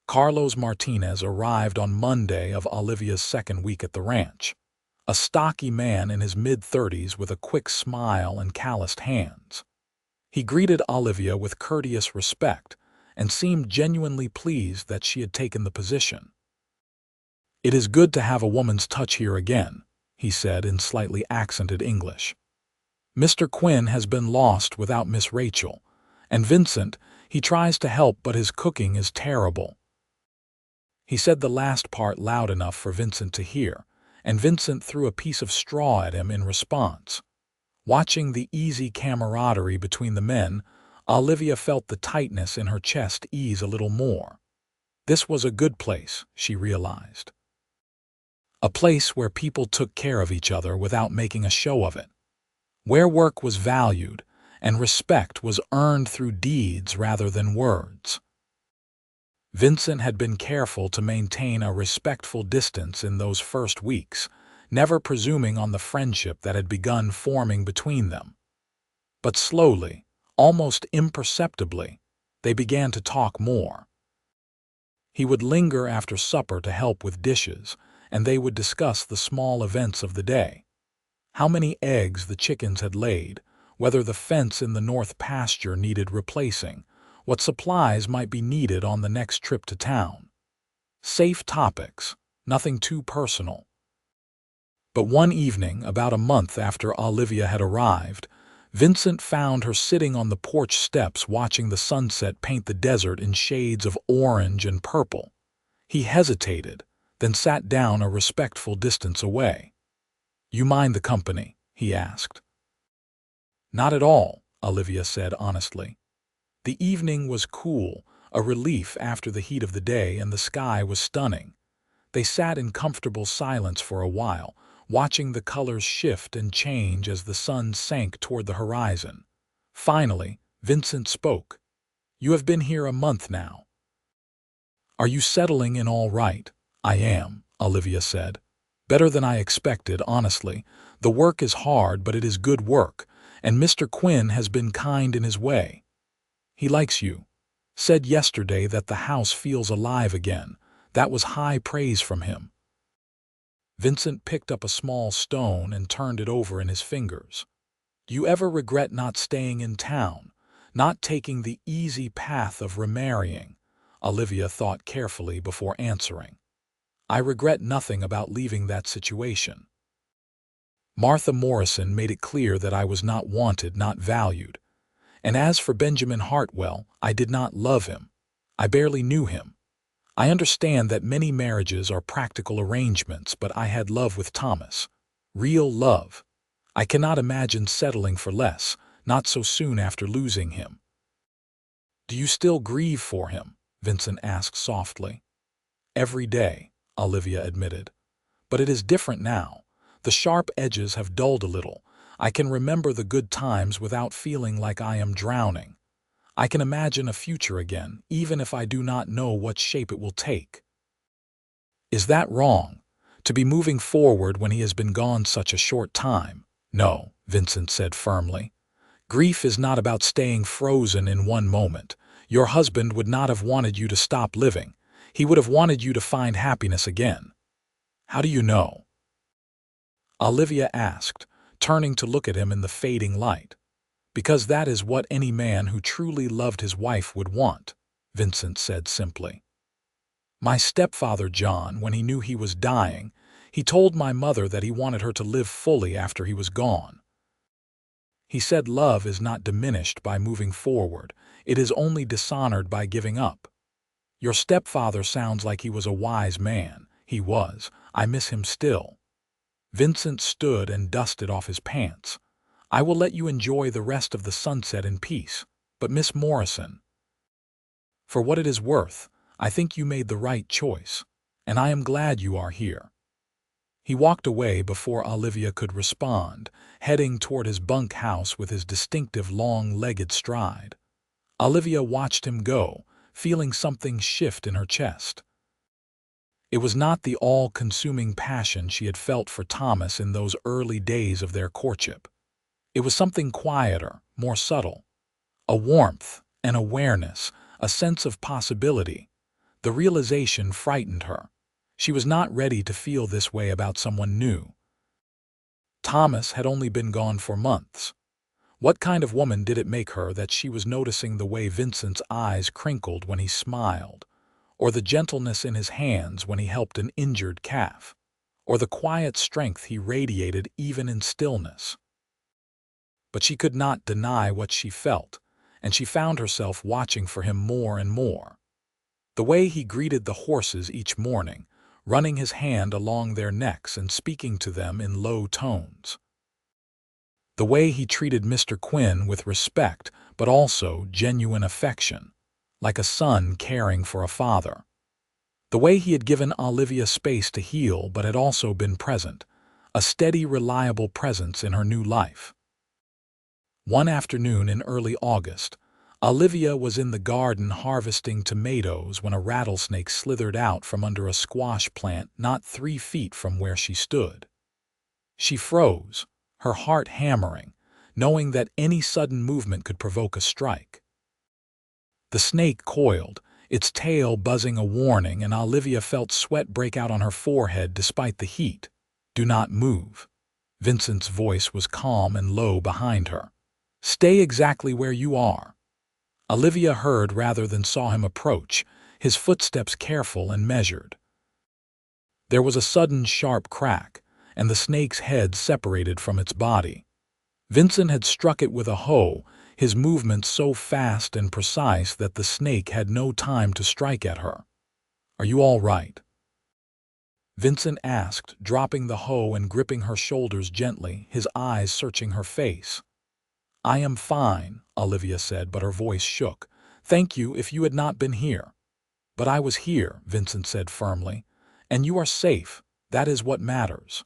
Carlos Martinez arrived on Monday of Olivia's second week at the ranch, a stocky man in his mid-30s with a quick smile and calloused hands. He greeted Olivia with courteous respect and seemed genuinely pleased that she had taken the position. "It is good to have a woman's touch here again," he said in slightly accented English. "Mr. Quinn has been lost without Miss Rachel, and Vincent, he tries to help but his cooking is terrible." He said the last part loud enough for Vincent to hear, and Vincent threw a piece of straw at him in response. Watching the easy camaraderie between the men, Olivia felt the tightness in her chest ease a little more. This was a good place, she realized. A place where people took care of each other without making a show of it. Where work was valued and respect was earned through deeds rather than words. Vincent had been careful to maintain a respectful distance in those first weeks, never presuming on the friendship that had begun forming between them. But slowly, almost imperceptibly, they began to talk more. He would linger after supper to help with dishes, and they would discuss the small events of the day. How many eggs the chickens had laid, whether the fence in the north pasture needed replacing, what supplies might be needed on the next trip to town. Safe topics, nothing too personal. But one evening, about a month after Olivia had arrived, Vincent found her sitting on the porch steps watching the sunset paint the desert in shades of orange and purple. He hesitated, then sat down a respectful distance away. "You mind the company?" he asked. "Not at all," Olivia said honestly. The evening was cool, a relief after the heat of the day, and the sky was stunning. They sat in comfortable silence for a while, watching the colors shift and change as the sun sank toward the horizon. Finally, Vincent spoke. "You have been here a month now. Are you settling in all right?" "I am," Olivia said. "Better than I expected, honestly. The work is hard, but it is good work, and Mr. Quinn has been kind in his way. He likes you. Said yesterday that the house feels alive again. That was high praise from him." Vincent picked up a small stone and turned it over in his fingers. "Do you ever regret not staying in town, not taking the easy path of remarrying?" Olivia thought carefully before answering. "I regret nothing about leaving that situation. Martha Morrison made it clear that I was not wanted, not valued. And as for Benjamin Hartwell, I did not love him. I barely knew him. I understand that many marriages are practical arrangements, but I had love with Thomas. Real love. I cannot imagine settling for less, not so soon after losing him." "Do you still grieve for him?" Vincent asked softly. "Every day," Olivia admitted. "But it is different now. The sharp edges have dulled a little. I can remember the good times without feeling like I am drowning. I can imagine a future again, even if I do not know what shape it will take." "Is that wrong? To be moving forward when he has been gone such a short time?" "No," Vincent said firmly. "Grief is not about staying frozen in one moment. Your husband would not have wanted you to stop living. He would have wanted you to find happiness again." "How do you know?" Olivia asked, turning to look at him in the fading light. "Because that is what any man who truly loved his wife would want," Vincent said simply. "My stepfather John, when he knew he was dying, he told my mother that he wanted her to live fully after he was gone. He said love is not diminished by moving forward, it is only dishonored by giving up. Your stepfather sounds like he was a wise man. He was. I miss him still." Vincent stood and dusted off his pants. "I will let you enjoy the rest of the sunset in peace. But Miss Morrison, for what it is worth, I think you made the right choice, and I am glad you are here." He walked away before Olivia could respond, heading toward his bunk house with his distinctive long-legged stride. Olivia watched him go, feeling something shift in her chest. It was not the all-consuming passion she had felt for Thomas in those early days of their courtship. It was something quieter, more subtle. A warmth, an awareness, a sense of possibility. The realization frightened her. She was not ready to feel this way about someone new. Thomas had only been gone for months. What kind of woman did it make her that she was noticing the way Vincent's eyes crinkled when he smiled, or the gentleness in his hands when he helped an injured calf, or the quiet strength he radiated even in stillness? But she could not deny what she felt, and she found herself watching for him more and more. The way he greeted the horses each morning, running his hand along their necks and speaking to them in low tones. The way he treated Mr. Quinn with respect, but also genuine affection, like a son caring for a father. The way he had given Olivia space to heal but had also been present, a steady, reliable presence in her new life. One afternoon in early August, Olivia was in the garden harvesting tomatoes when a rattlesnake slithered out from under a squash plant not 3 feet from where she stood. She froze, her heart hammering, knowing that any sudden movement could provoke a strike. The snake coiled, its tail buzzing a warning, and Olivia felt sweat break out on her forehead despite the heat. "Do not move." Vincent's voice was calm and low behind her. "Stay exactly where you are." Olivia heard rather than saw him approach, his footsteps careful and measured. There was a sudden sharp crack, and the snake's head separated from its body. Vincent had struck it with a hoe, his movements so fast and precise that the snake had no time to strike at her. "Are you all right?" Vincent asked, dropping the hoe and gripping her shoulders gently, his eyes searching her face. "I am fine," Olivia said, but her voice shook. "Thank you if you had not been here." "But I was here," Vincent said firmly. "And you are safe. That is what matters."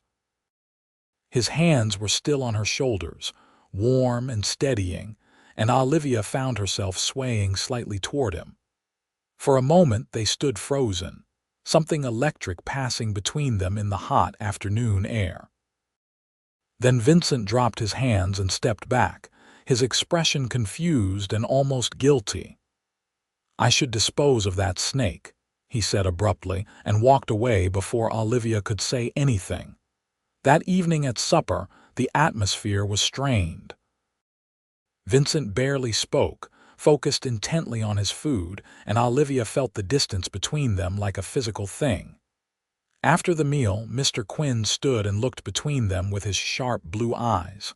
His hands were still on her shoulders, warm and steadying, and Olivia found herself swaying slightly toward him. For a moment they stood frozen, something electric passing between them in the hot afternoon air. Then Vincent dropped his hands and stepped back, his expression confused and almost guilty. "I should dispose of that snake," he said abruptly, and walked away before Olivia could say anything. That evening at supper, the atmosphere was strained. Vincent barely spoke, focused intently on his food, and Olivia felt the distance between them like a physical thing. After the meal, Mr. Quinn stood and looked between them with his sharp blue eyes.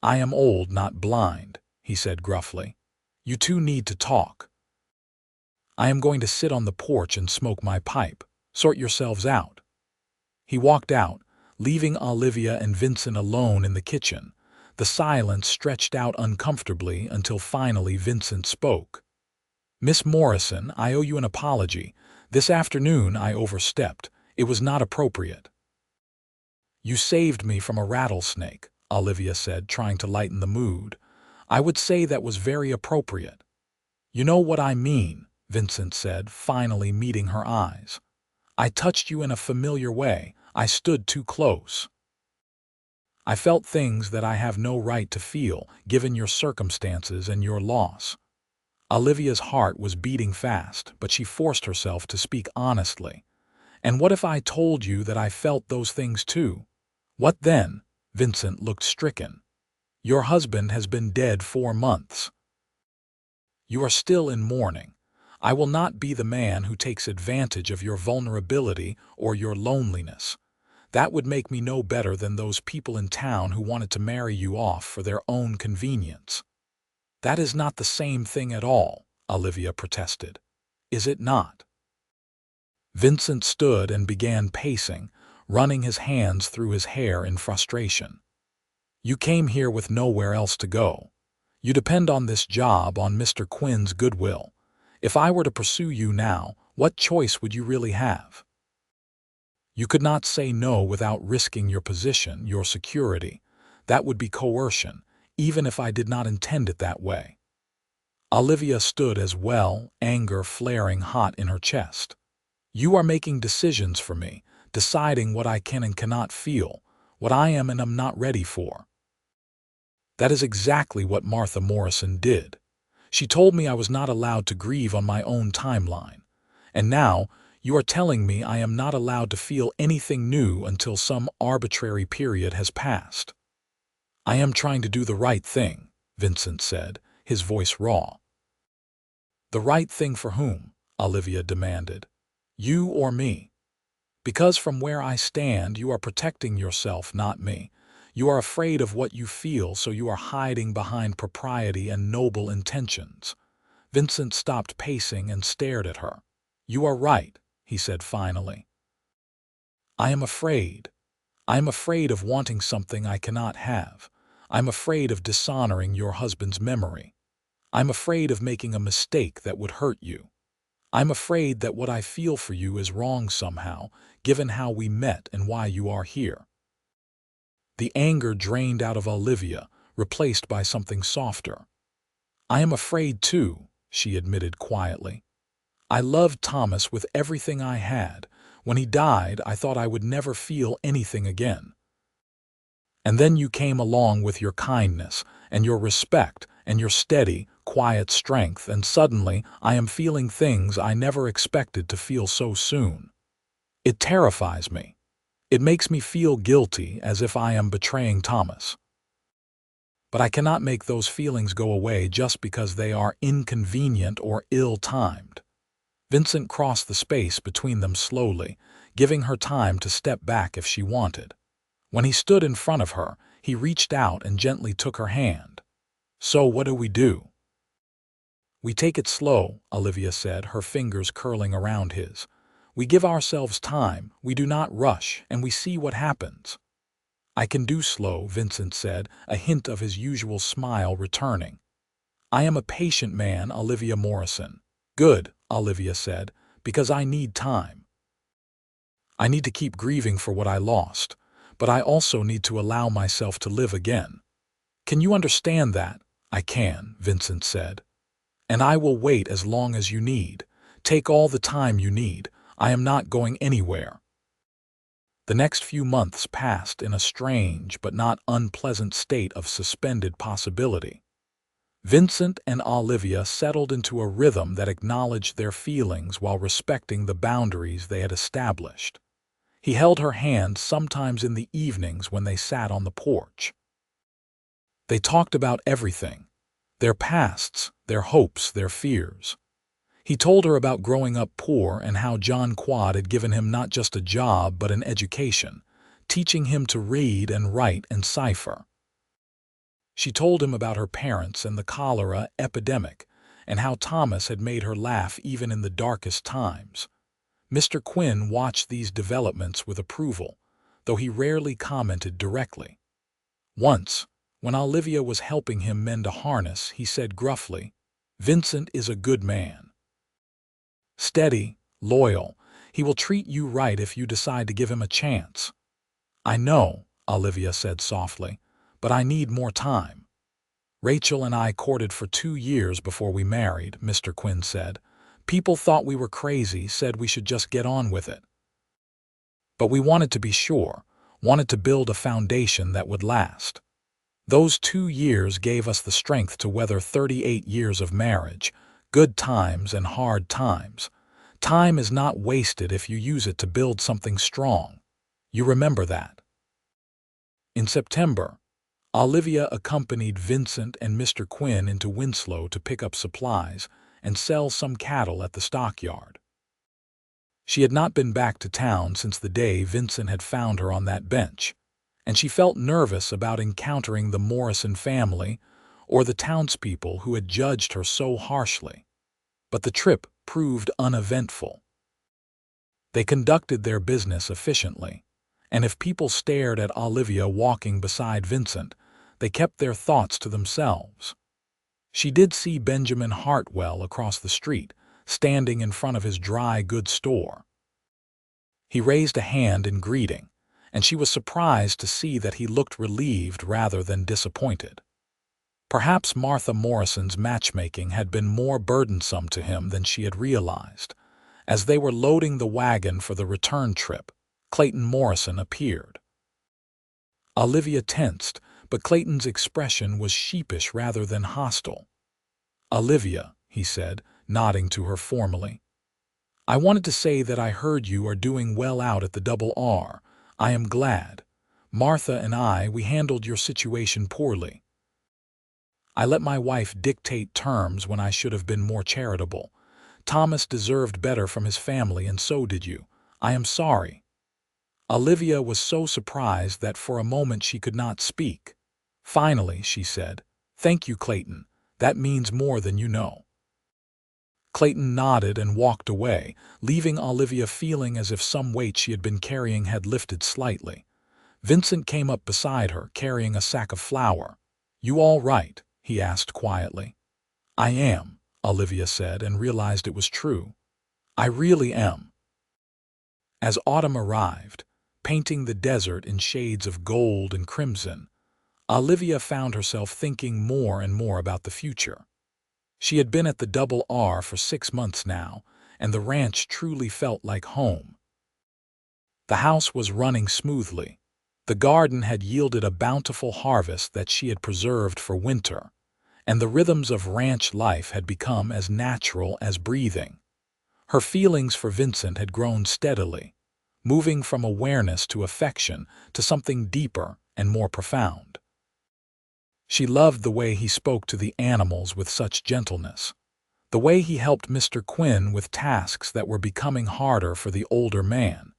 "I am old, not blind," he said gruffly. "You two need to talk. I am going to sit on the porch and smoke my pipe. Sort yourselves out." He walked out, leaving Olivia and Vincent alone in the kitchen. The silence stretched out uncomfortably until finally Vincent spoke. "Miss Morrison, I owe you an apology. This afternoon I overstepped. It was not appropriate." "You saved me from a rattlesnake," Olivia said, trying to lighten the mood. "I would say that was very appropriate." "You know what I mean," Vincent said, finally meeting her eyes. "I touched you in a familiar way. I stood too close. I felt things that I have no right to feel, given your circumstances and your loss." Olivia's heart was beating fast, but she forced herself to speak honestly. "And what if I told you that I felt those things too? What then?" Vincent looked stricken. "Your husband has been dead 4 months. You are still in mourning. I will not be the man who takes advantage of your vulnerability or your loneliness. That would make me no better than those people in town who wanted to marry you off for their own convenience." "That is not the same thing at all," Olivia protested. "Is it not?" Vincent stood and began pacing, running his hands through his hair in frustration. "You came here with nowhere else to go. You depend on this job, on Mr. Quinn's goodwill. If I were to pursue you now, what choice would you really have? You could not say no without risking your position, your security. That would be coercion, even if I did not intend it that way." Olivia stood as well, anger flaring hot in her chest. "You are making decisions for me, deciding what I can and cannot feel, what I am and am not ready for." "That is exactly what Martha Morrison did. She told me I was not allowed to grieve on my own timeline. And now, you are telling me I am not allowed to feel anything new until some arbitrary period has passed." "I am trying to do the right thing," Vincent said, his voice raw. "The right thing for whom?" Olivia demanded. "You or me? Because from where I stand, you are protecting yourself, not me. You are afraid of what you feel, so you are hiding behind propriety and noble intentions." Vincent stopped pacing and stared at her. "You are right," he said finally. "I am afraid. I am afraid of wanting something I cannot have. I'm afraid of dishonoring your husband's memory. I'm afraid of making a mistake that would hurt you. I'm afraid that what I feel for you is wrong somehow, given how we met and why you are here." The anger drained out of Olivia, replaced by something softer. I am afraid too, she admitted quietly. I loved Thomas with everything I had. When he died, I thought I would never feel anything again. And then you came along with your kindness and your respect and your steady, quiet strength, and suddenly I am feeling things I never expected to feel so soon. It terrifies me. It makes me feel guilty, as if I am betraying Thomas. But I cannot make those feelings go away just because they are inconvenient or ill-timed. Vincent crossed the space between them slowly, giving her time to step back if she wanted. When he stood in front of her, he reached out and gently took her hand. So what do we do? We take it slow, Olivia said, her fingers curling around his. We give ourselves time, we do not rush, and we see what happens. I can do slow, Vincent said, a hint of his usual smile returning. I am a patient man, Olivia Morrison. Good, Olivia said, because I need time. I need to keep grieving for what I lost, but I also need to allow myself to live again. Can you understand that? I can, Vincent said. And I will wait as long as you need. Take all the time you need. I am not going anywhere. The next few months passed in a strange but not unpleasant state of suspended possibility. Vincent and Olivia settled into a rhythm that acknowledged their feelings while respecting the boundaries they had established. He held her hand sometimes in the evenings when they sat on the porch. They talked about everything, their pasts, their hopes, their fears. He told her about growing up poor and how John Quad had given him not just a job but an education, teaching him to read and write and cipher. She told him about her parents and the cholera epidemic, and how Thomas had made her laugh even in the darkest times. Mr. Quinn watched these developments with approval, though he rarely commented directly. Once, when Olivia was helping him mend a harness, he said gruffly, "Vincent is a good man. Steady, loyal, he will treat you right if you decide to give him a chance." "I know," Olivia said softly, "but I need more time." "Rachel and I courted for 2 years before we married," Mr. Quinn said. "People thought we were crazy, said we should just get on with it. But we wanted to be sure, wanted to build a foundation that would last. Those 2 years gave us the strength to weather 38 years of marriage, good times and hard times. Time is not wasted if you use it to build something strong. You remember that." In September, Olivia accompanied Vincent and Mr. Quinn into Winslow to pick up supplies and sell some cattle at the stockyard. She had not been back to town since the day Vincent had found her on that bench, and she felt nervous about encountering the Morrison family or the townspeople who had judged her so harshly. But the trip proved uneventful. They conducted their business efficiently, and if people stared at Olivia walking beside Vincent, they kept their thoughts to themselves. She did see Benjamin Hartwell across the street, standing in front of his dry goods store. He raised a hand in greeting, and she was surprised to see that he looked relieved rather than disappointed. Perhaps Martha Morrison's matchmaking had been more burdensome to him than she had realized. As they were loading the wagon for the return trip, Clayton Morrison appeared. Olivia tensed, but Clayton's expression was sheepish rather than hostile. "Olivia," he said, nodding to her formally, "I wanted to say that I heard you are doing well out at the Double R. I am glad. Martha and we handled your situation poorly. I let my wife dictate terms when I should have been more charitable. Thomas deserved better from his family, and so did you. I am sorry." Olivia was so surprised that for a moment she could not speak. Finally, she said, "Thank you, Clayton. That means more than you know." Clayton nodded and walked away, leaving Olivia feeling as if some weight she had been carrying had lifted slightly. Vincent came up beside her, carrying a sack of flour. "You all right?" he asked quietly. "I am," Olivia said, and realized it was true. "I really am." As autumn arrived, painting the desert in shades of gold and crimson, Olivia found herself thinking more and more about the future. She had been at the Double R for 6 months now, and the ranch truly felt like home. The house was running smoothly. The garden had yielded a bountiful harvest that she had preserved for winter, and the rhythms of ranch life had become as natural as breathing. Her feelings for Vincent had grown steadily, moving from awareness to affection to something deeper and more profound. She loved the way he spoke to the animals with such gentleness, the way he helped Mr. Quinn with tasks that were becoming harder for the older man,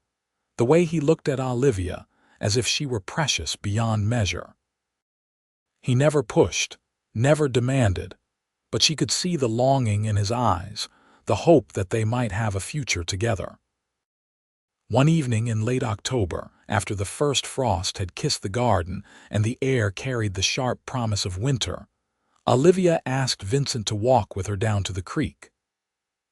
the way he looked at Olivia as if she were precious beyond measure. He never pushed, never demanded, but she could see the longing in his eyes, the hope that they might have a future together. One evening in late October, after the first frost had kissed the garden and the air carried the sharp promise of winter, Olivia asked Vincent to walk with her down to the creek.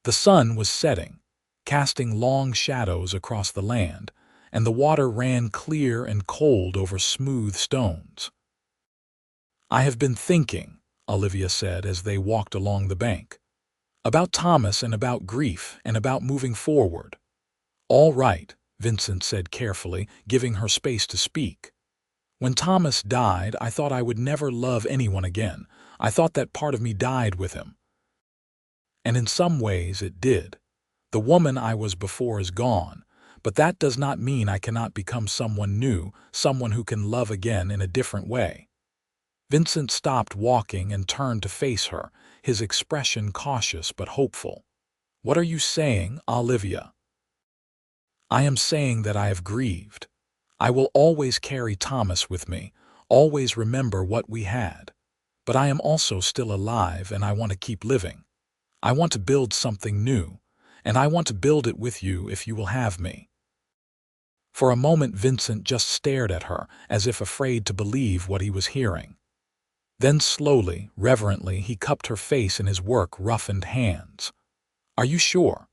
The sun was setting, casting long shadows across the land, and the water ran clear and cold over smooth stones. "I have been thinking," Olivia said as they walked along the bank, "about Thomas and about grief and about moving forward." "All right," Vincent said carefully, giving her space to speak. "When Thomas died, I thought I would never love anyone again. I thought that part of me died with him. And in some ways it did. The woman I was before is gone, but that does not mean I cannot become someone new, someone who can love again in a different way." Vincent stopped walking and turned to face her, his expression cautious but hopeful. "What are you saying, Olivia?" "I am saying that I have grieved. I will always carry Thomas with me, always remember what we had. But I am also still alive and I want to keep living. I want to build something new, and I want to build it with you if you will have me." For a moment Vincent just stared at her, as if afraid to believe what he was hearing. Then slowly, reverently, he cupped her face in his work-roughened hands. "Are you sure?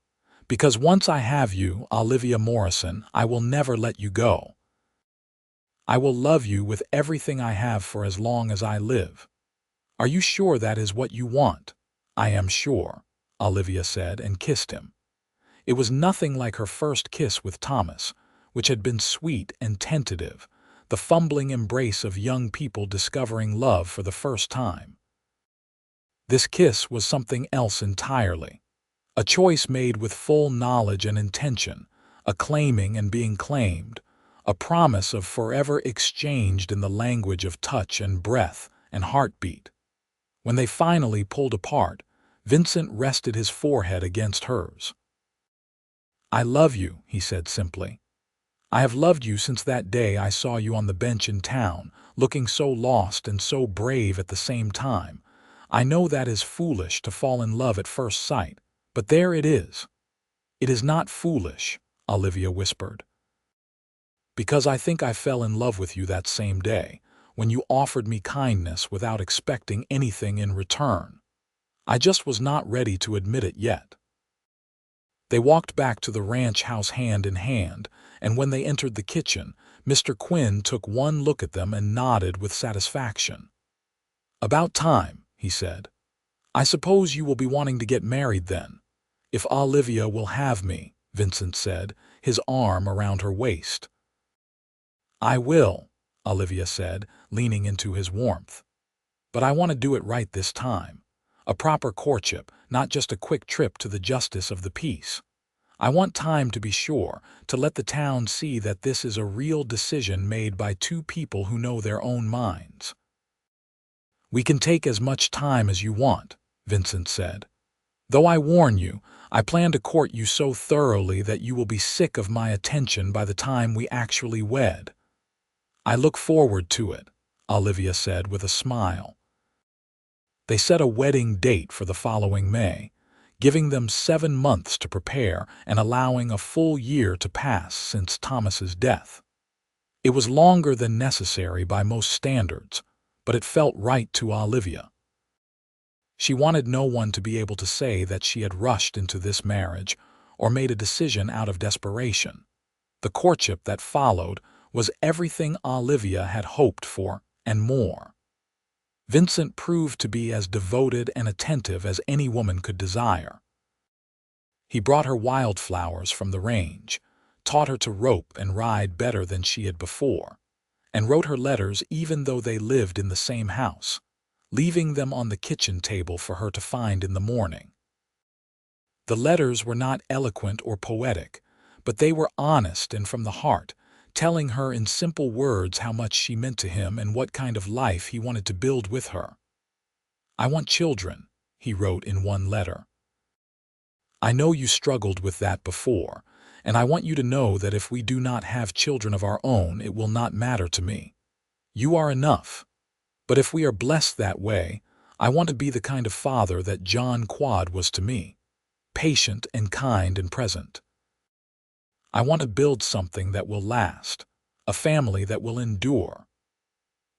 Because once I have you, Olivia Morrison, I will never let you go. I will love you with everything I have for as long as I live. Are you sure that is what you want?" "I am sure," Olivia said and kissed him. It was nothing like her first kiss with Thomas, which had been sweet and tentative, the fumbling embrace of young people discovering love for the first time. This kiss was something else entirely. A choice made with full knowledge and intention, a claiming and being claimed, a promise of forever exchanged in the language of touch and breath and heartbeat. When they finally pulled apart, Vincent rested his forehead against hers. "I love you," he said simply. "I have loved you since that day I saw you on the bench in town, looking so lost and so brave at the same time. I know that is foolish to fall in love at first sight, but there it is." "It is not foolish," Olivia whispered. "Because I think I fell in love with you that same day, when you offered me kindness without expecting anything in return. I just was not ready to admit it yet." They walked back to the ranch house hand in hand, and when they entered the kitchen, Mr. Quinn took one look at them and nodded with satisfaction. "About time," he said. "I suppose you will be wanting to get married then." "If Olivia will have me," Vincent said, his arm around her waist. "I will," Olivia said, leaning into his warmth. "But I want to do it right this time. A proper courtship, not just a quick trip to the justice of the peace. I want time to be sure, to let the town see that this is a real decision made by two people who know their own minds." "We can take as much time as you want," Vincent said. "Though I warn you, I plan to court you so thoroughly that you will be sick of my attention by the time we actually wed." "I look forward to it," Olivia said with a smile. They set a wedding date for the following May, giving them 7 months to prepare and allowing a full year to pass since Thomas's death. It was longer than necessary by most standards, but it felt right to Olivia. She wanted no one to be able to say that she had rushed into this marriage or made a decision out of desperation. The courtship that followed was everything Olivia had hoped for and more. Vincent proved to be as devoted and attentive as any woman could desire. He brought her wildflowers from the range, taught her to rope and ride better than she had before, and wrote her letters even though they lived in the same house, leaving them on the kitchen table for her to find in the morning. The letters were not eloquent or poetic, but they were honest and from the heart, telling her in simple words how much she meant to him and what kind of life he wanted to build with her. "I want children," he wrote in one letter. "I know you struggled with that before, and I want you to know that if we do not have children of our own, it will not matter to me. You are enough. But if we are blessed that way, I want to be the kind of father that John Quad was to me, patient and kind and present. I want to build something that will last, a family that will endure."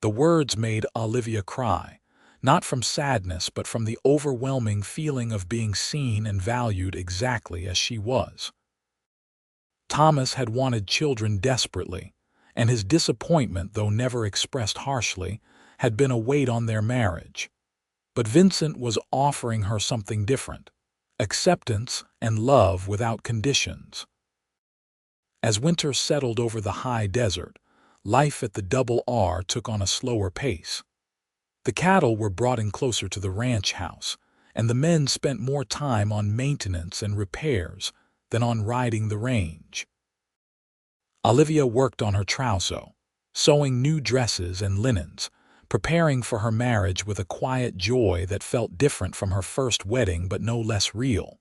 The words made Olivia cry, not from sadness but from the overwhelming feeling of being seen and valued exactly as she was. Thomas had wanted children desperately, and his disappointment, though never expressed harshly, had been a weight on their marriage. But Vincent was offering her something different, acceptance and love without conditions. As winter settled over the high desert, life at the Double R took on a slower pace. The cattle were brought in closer to the ranch house, and the men spent more time on maintenance and repairs than on riding the range. Olivia worked on her trousseau, sewing new dresses and linens, preparing for her marriage with a quiet joy that felt different from her first wedding but no less real.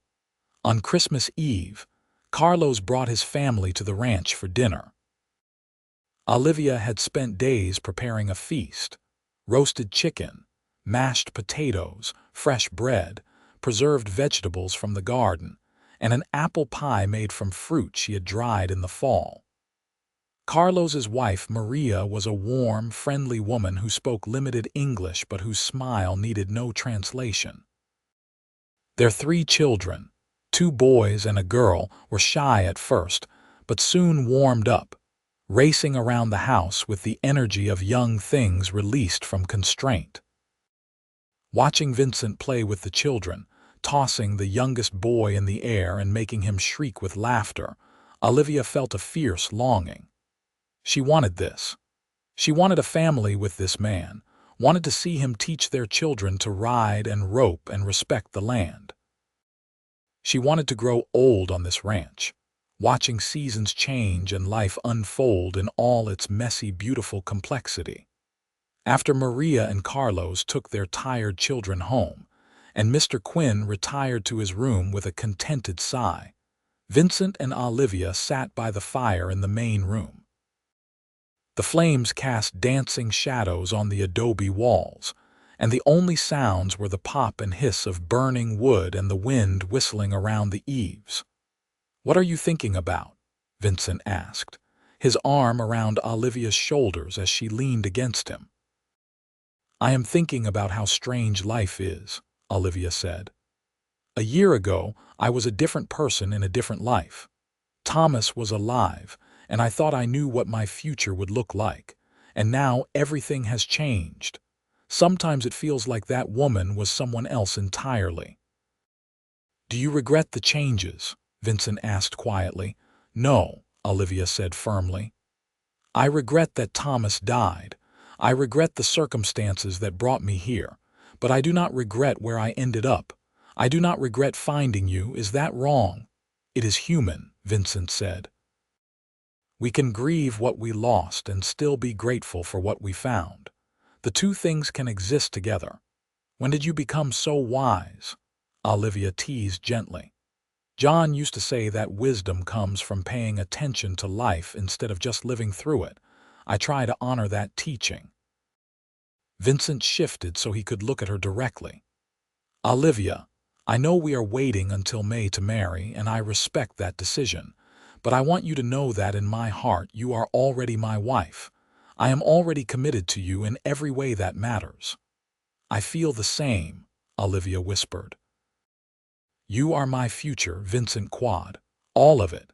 On Christmas Eve, Carlos brought his family to the ranch for dinner. Olivia had spent days preparing a feast: roasted chicken, mashed potatoes, fresh bread, preserved vegetables from the garden, and an apple pie made from fruit she had dried in the fall. Carlos's wife, Maria, was a warm, friendly woman who spoke limited English but whose smile needed no translation. Their 3 children, 2 boys and a girl, were shy at first, but soon warmed up, racing around the house with the energy of young things released from constraint. Watching Vincent play with the children, tossing the youngest boy in the air and making him shriek with laughter, Olivia felt a fierce longing. She wanted this. She wanted a family with this man, wanted to see him teach their children to ride and rope and respect the land. She wanted to grow old on this ranch, watching seasons change and life unfold in all its messy, beautiful complexity. After Maria and Carlos took their tired children home, and Mr. Quinn retired to his room with a contented sigh, Vincent and Olivia sat by the fire in the main room. The flames cast dancing shadows on the adobe walls, and the only sounds were the pop and hiss of burning wood and the wind whistling around the eaves. "What are you thinking about?" Vincent asked, his arm around Olivia's shoulders as she leaned against him. "I am thinking about how strange life is," Olivia said. "A year ago, I was a different person in a different life. Thomas was alive, and I thought I knew what my future would look like, and now everything has changed. Sometimes it feels like that woman was someone else entirely." "Do you regret the changes?" Vincent asked quietly. "No," Olivia said firmly. "I regret that Thomas died. I regret the circumstances that brought me here, but I do not regret where I ended up. I do not regret finding you. Is that wrong?" "It is human," Vincent said. "We can grieve what we lost and still be grateful for what we found. The 2 things can exist together." "When did you become so wise?" Olivia teased gently. "John used to say that wisdom comes from paying attention to life instead of just living through it. I try to honor that teaching." Vincent shifted so he could look at her directly. "Olivia, I know we are waiting until May to marry, and I respect that decision, but I want you to know that in my heart you are already my wife. I am already committed to you in every way that matters." "I feel the same," Olivia whispered. "You are my future, Vincent Quad. All of it."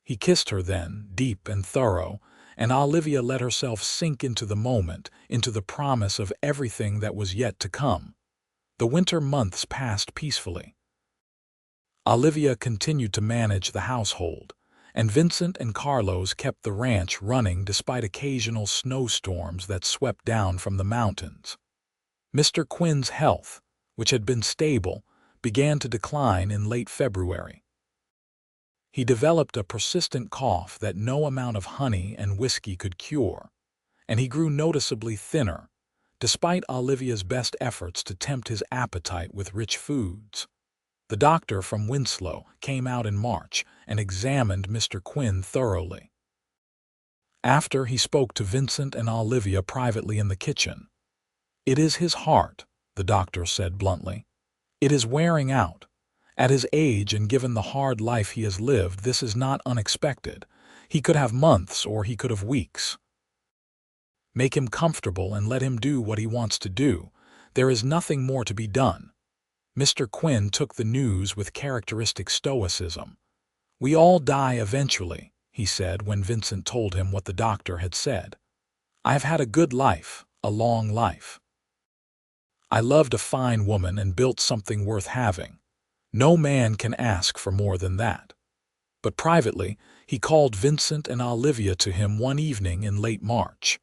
He kissed her then, deep and thorough, and Olivia let herself sink into the moment, into the promise of everything that was yet to come. The winter months passed peacefully. Olivia continued to manage the household, and Vincent and Carlos kept the ranch running despite occasional snowstorms that swept down from the mountains. Mr. Quinn's health, which had been stable, began to decline in late February. He developed a persistent cough that no amount of honey and whiskey could cure, and he grew noticeably thinner, despite Olivia's best efforts to tempt his appetite with rich foods. The doctor from Winslow came out in March and examined Mr. Quinn thoroughly. After, he spoke to Vincent and Olivia privately in the kitchen. "It is his heart," the doctor said bluntly. "It is wearing out. At his age and given the hard life he has lived, this is not unexpected. He could have months or he could have weeks. Make him comfortable and let him do what he wants to do. There is nothing more to be done." Mr. Quinn took the news with characteristic stoicism. "We all die eventually," he said when Vincent told him what the doctor had said. "I have had a good life, a long life. I loved a fine woman and built something worth having. No man can ask for more than that." But privately, he called Vincent and Olivia to him one evening in late March.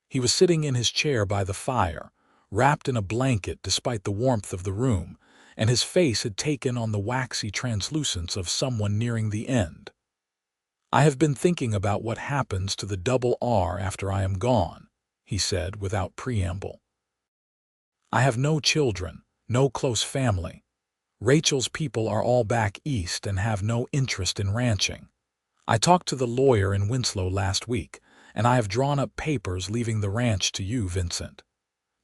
He was sitting in his chair by the fire, wrapped in a blanket despite the warmth of the room, and his face had taken on the waxy translucence of someone nearing the end. "I have been thinking about what happens to the double R after I am gone," he said without preamble. "I have no children, no close family. Rachel's people are all back east and have no interest in ranching. I talked to the lawyer in Winslow last week, and I have drawn up papers leaving the ranch to you, Vincent.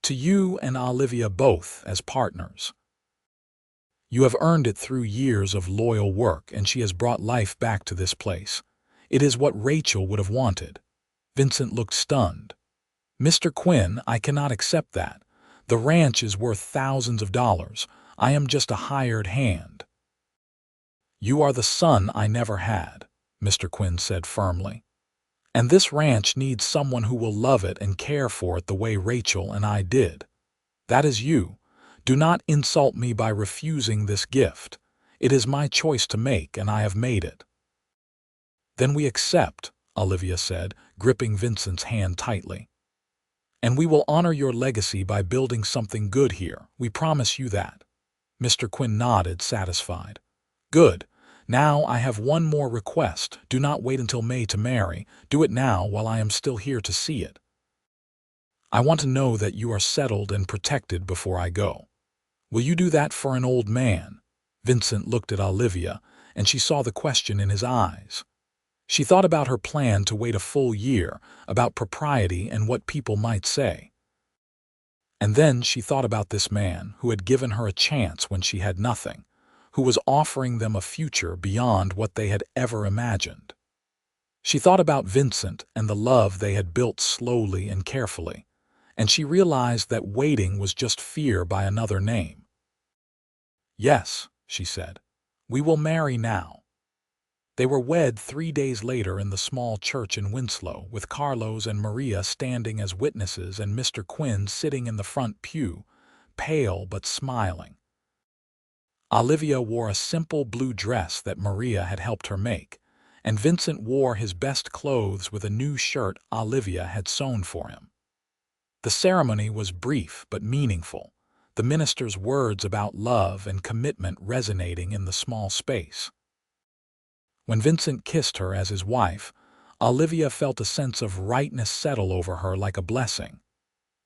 To you and Olivia both as partners. You have earned it through years of loyal work, and she has brought life back to this place. It is what Rachel would have wanted." Vincent looked stunned. "Mr. Quinn, I cannot accept that. The ranch is worth thousands of dollars. I am just a hired hand." "You are the son I never had," Mr. Quinn said firmly. "And this ranch needs someone who will love it and care for it the way Rachel and I did. That is you. Do not insult me by refusing this gift. It is my choice to make, and I have made it." "Then we accept," Olivia said, gripping Vincent's hand tightly. "And we will honor your legacy by building something good here. We promise you that." Mr. Quinn nodded, satisfied. "Good. Now I have one more request. Do not wait until May to marry. Do it now while I am still here to see it. I want to know that you are settled and protected before I go. Will you do that for an old man?" Vincent looked at Olivia, and she saw the question in his eyes. She thought about her plan to wait a full year, about propriety and what people might say. And then she thought about this man who had given her a chance when she had nothing, who was offering them a future beyond what they had ever imagined. She thought about Vincent and the love they had built slowly and carefully, and she realized that waiting was just fear by another name. "Yes," she said, "we will marry now." They were wed 3 days later in the small church in Winslow, with Carlos and Maria standing as witnesses and Mr. Quinn sitting in the front pew, pale but smiling. Olivia wore a simple blue dress that Maria had helped her make, and Vincent wore his best clothes with a new shirt Olivia had sewn for him. The ceremony was brief but meaningful, the minister's words about love and commitment resonating in the small space. When Vincent kissed her as his wife, Olivia felt a sense of rightness settle over her like a blessing.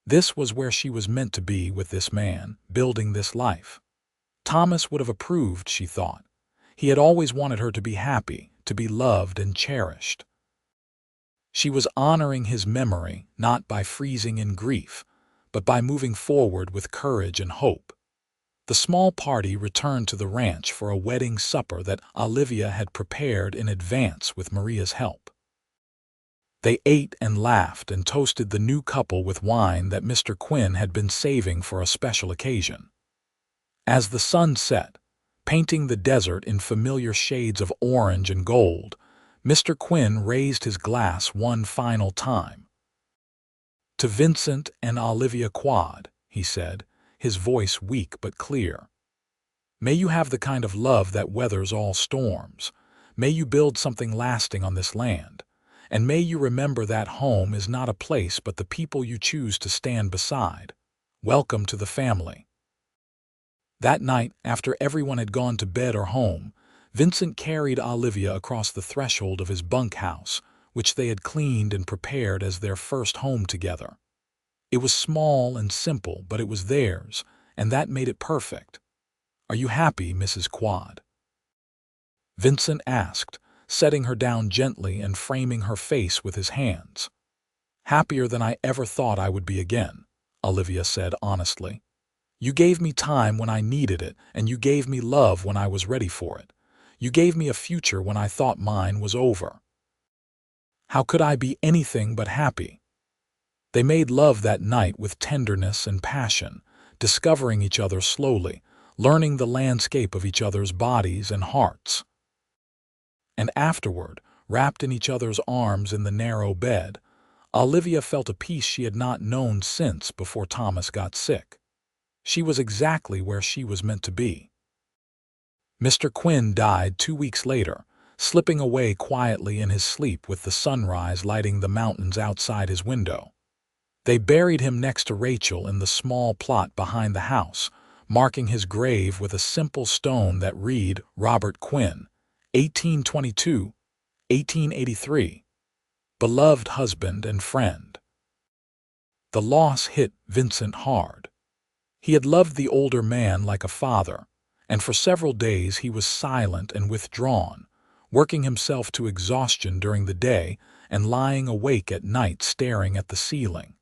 This was where she was meant to be with this man, building this life. Thomas would have approved, she thought. He had always wanted her to be happy, to be loved and cherished. She was honoring his memory, not by freezing in grief, but by moving forward with courage and hope. The small party returned to the ranch for a wedding supper that Olivia had prepared in advance with Maria's help. They ate and laughed and toasted the new couple with wine that Mr. Quinn had been saving for a special occasion. As the sun set, painting the desert in familiar shades of orange and gold, Mr. Quinn raised his glass one final time. "To Vincent and Olivia Quad," he said, his voice weak but clear. "May you have the kind of love that weathers all storms. May you build something lasting on this land. And may you remember that home is not a place but the people you choose to stand beside. Welcome to the family." That night, after everyone had gone to bed or home, Vincent carried Olivia across the threshold of his bunkhouse, which they had cleaned and prepared as their first home together. It was small and simple, but it was theirs, and that made it perfect. "Are you happy, Mrs. Quad?" Vincent asked, setting her down gently and framing her face with his hands. "Happier than I ever thought I would be again," Olivia said honestly. "You gave me time when I needed it, and you gave me love when I was ready for it. You gave me a future when I thought mine was over. How could I be anything but happy?" They made love that night with tenderness and passion, discovering each other slowly, learning the landscape of each other's bodies and hearts. And afterward, wrapped in each other's arms in the narrow bed, Olivia felt a peace she had not known since before Thomas got sick. She was exactly where she was meant to be. Mr. Quinn died 2 weeks later, slipping away quietly in his sleep with the sunrise lighting the mountains outside his window. They buried him next to Rachel in the small plot behind the house, marking his grave with a simple stone that read Robert Quinn, 1822–1883, beloved husband and friend. The loss hit Vincent hard. He had loved the older man like a father, and for several days he was silent and withdrawn, working himself to exhaustion during the day and lying awake at night staring at the ceiling.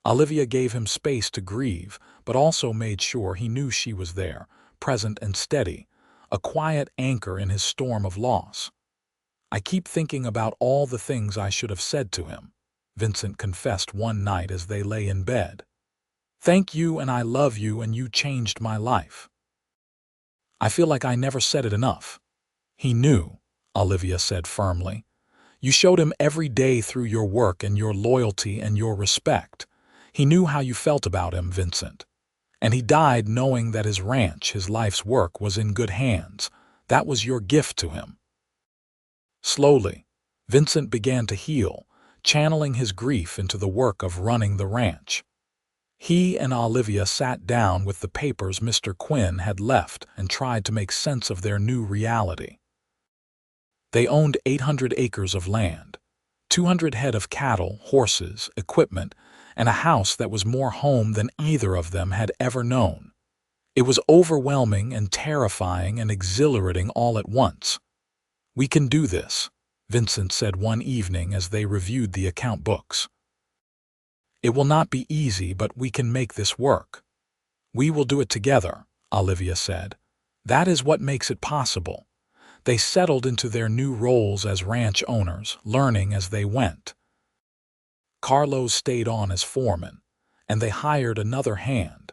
Olivia gave him space to grieve, but also made sure he knew she was there, present and steady, a quiet anchor in his storm of loss. "I keep thinking about all the things I should have said to him," Vincent confessed one night as they lay in bed. "Thank you and I love you and you changed my life. I feel like I never said it enough." "He knew," Olivia said firmly. "You showed him every day through your work and your loyalty and your respect. He knew how you felt about him, Vincent. And he died knowing that his ranch, his life's work, was in good hands. That was your gift to him." Slowly, Vincent began to heal, channeling his grief into the work of running the ranch. He and Olivia sat down with the papers Mr. Quinn had left and tried to make sense of their new reality. They owned 800 acres of land, 200 head of cattle, horses, equipment, and a house that was more home than either of them had ever known. It was overwhelming and terrifying and exhilarating all at once. "We can do this," Vincent said one evening as they reviewed the account books. "It will not be easy, but we can make this work." "We will do it together," Olivia said. "That is what makes it possible." They settled into their new roles as ranch owners, learning as they went. Carlos stayed on as foreman, and they hired another hand,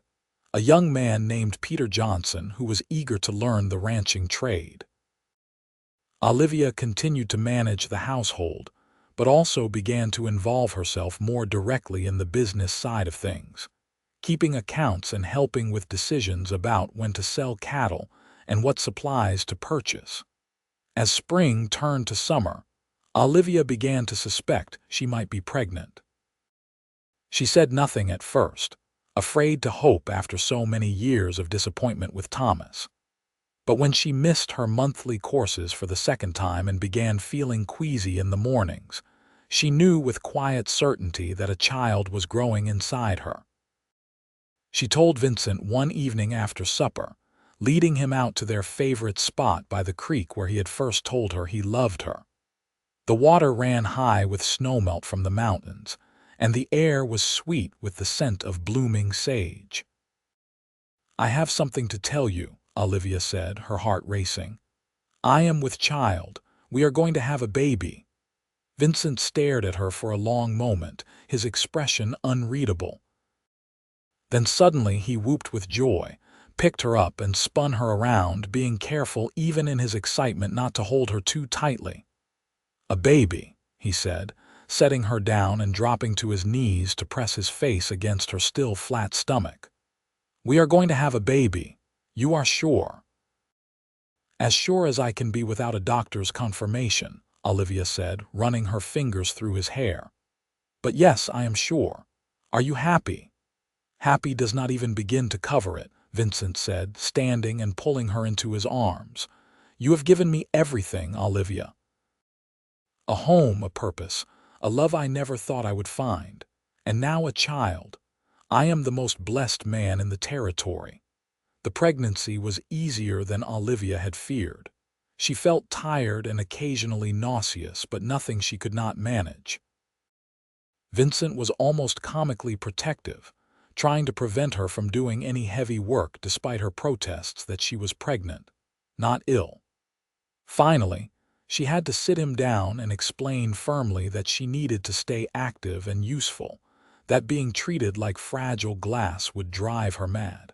a young man named Peter Johnson who was eager to learn the ranching trade. Olivia continued to manage the household, but also began to involve herself more directly in the business side of things, keeping accounts and helping with decisions about when to sell cattle and what supplies to purchase. As spring turned to summer, Olivia began to suspect she might be pregnant. She said nothing at first, afraid to hope after so many years of disappointment with Thomas. But when she missed her monthly courses for the second time and began feeling queasy in the mornings, she knew with quiet certainty that a child was growing inside her. She told Vincent one evening after supper, leading him out to their favorite spot by the creek where he had first told her he loved her. The water ran high with snowmelt from the mountains, and the air was sweet with the scent of blooming sage. "I have something to tell you," Olivia said, her heart racing. "I am with child. We are going to have a baby." Vincent stared at her for a long moment, his expression unreadable. Then suddenly he whooped with joy, picked her up and spun her around, being careful even in his excitement not to hold her too tightly. "A baby," he said, setting her down and dropping to his knees to press his face against her still flat stomach. "We are going to have a baby. You are sure?" "As sure as I can be without a doctor's confirmation," Olivia said, running her fingers through his hair. "But yes, I am sure. Are you happy?" "Happy does not even begin to cover it," Vincent said, standing and pulling her into his arms. "You have given me everything, Olivia. A home, a purpose, a love I never thought I would find, and now a child. I am the most blessed man in the territory." The pregnancy was easier than Olivia had feared. She felt tired and occasionally nauseous, but nothing she could not manage. Vincent was almost comically protective, trying to prevent her from doing any heavy work despite her protests that she was pregnant, not ill. Finally, she had to sit him down and explain firmly that she needed to stay active and useful, that being treated like fragile glass would drive her mad.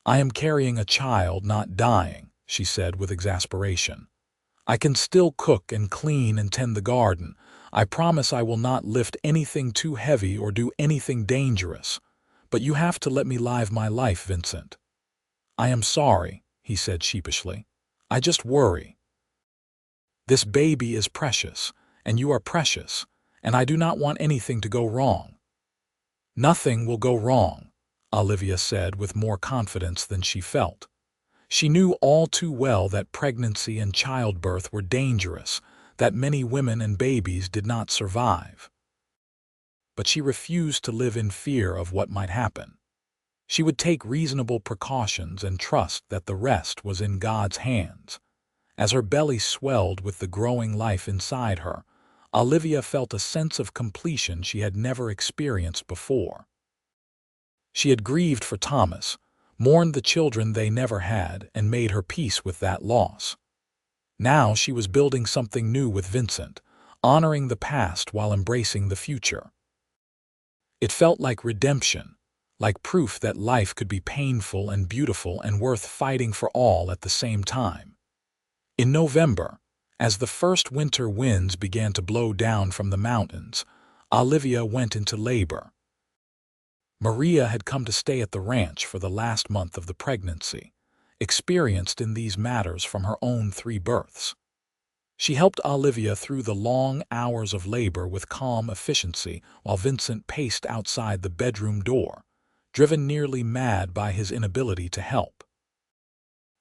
"I am carrying a child, not dying," she said with exasperation. "I can still cook and clean and tend the garden. I promise I will not lift anything too heavy or do anything dangerous. But you have to let me live my life, Vincent." "I am sorry," he said sheepishly. "I just worry. This baby is precious, and you are precious, and I do not want anything to go wrong." "Nothing will go wrong," Olivia said with more confidence than she felt. She knew all too well that pregnancy and childbirth were dangerous, that many women and babies did not survive. But she refused to live in fear of what might happen. She would take reasonable precautions and trust that the rest was in God's hands. As her belly swelled with the growing life inside her, Olivia felt a sense of completion she had never experienced before. She had grieved for Thomas, mourned the children they never had, and made her peace with that loss. Now she was building something new with Vincent, honoring the past while embracing the future. It felt like redemption, like proof that life could be painful and beautiful and worth fighting for all at the same time. In November, as the first winter winds began to blow down from the mountains, Olivia went into labor. Maria had come to stay at the ranch for the last month of the pregnancy, experienced in these matters from her own 3 births. She helped Olivia through the long hours of labor with calm efficiency while Vincent paced outside the bedroom door, driven nearly mad by his inability to help.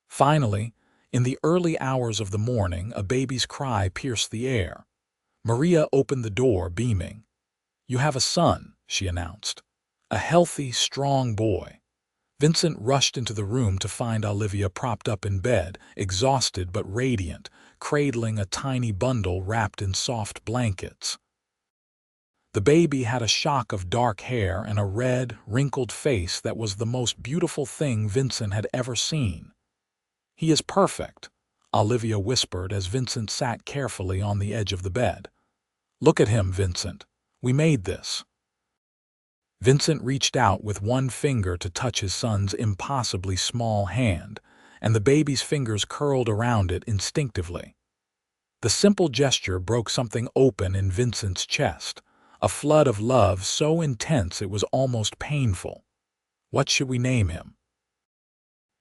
Finally, in the early hours of the morning, a baby's cry pierced the air. Maria opened the door, beaming. "You have a son," she announced. "A healthy, strong boy." Vincent rushed into the room to find Olivia propped up in bed, exhausted but radiant, cradling a tiny bundle wrapped in soft blankets. The baby had a shock of dark hair and a red, wrinkled face that was the most beautiful thing Vincent had ever seen. "He is perfect," Olivia whispered as Vincent sat carefully on the edge of the bed. "Look at him, Vincent. We made this." Vincent reached out with one finger to touch his son's impossibly small hand, and the baby's fingers curled around it instinctively. The simple gesture broke something open in Vincent's chest, a flood of love so intense it was almost painful. "What should we name him?"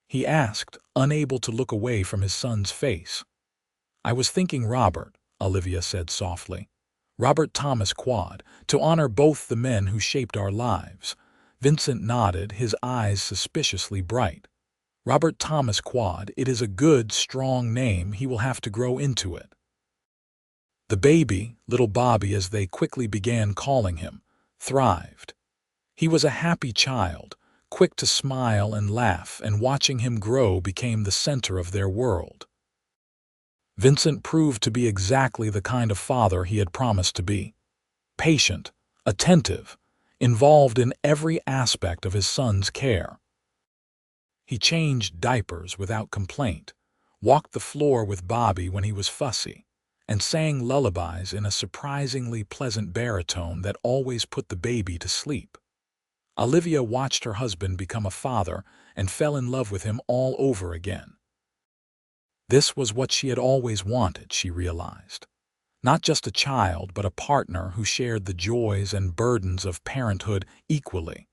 he asked, unable to look away from his son's face. "I was thinking Robert," Olivia said softly. "Robert Thomas Quad, to honor both the men who shaped our lives." Vincent nodded, his eyes suspiciously bright. "Robert Thomas Quad, it is a good, strong name. He will have to grow into it." The baby, little Bobby as they quickly began calling him, thrived. He was a happy child, quick to smile and laugh, and watching him grow became the center of their world. Vincent proved to be exactly the kind of father he had promised to be. Patient, attentive, involved in every aspect of his son's care. He changed diapers without complaint, walked the floor with Bobby when he was fussy, and sang lullabies in a surprisingly pleasant baritone that always put the baby to sleep. Olivia watched her husband become a father and fell in love with him all over again. This was what she had always wanted, she realized. Not just a child, but a partner who shared the joys and burdens of parenthood equally,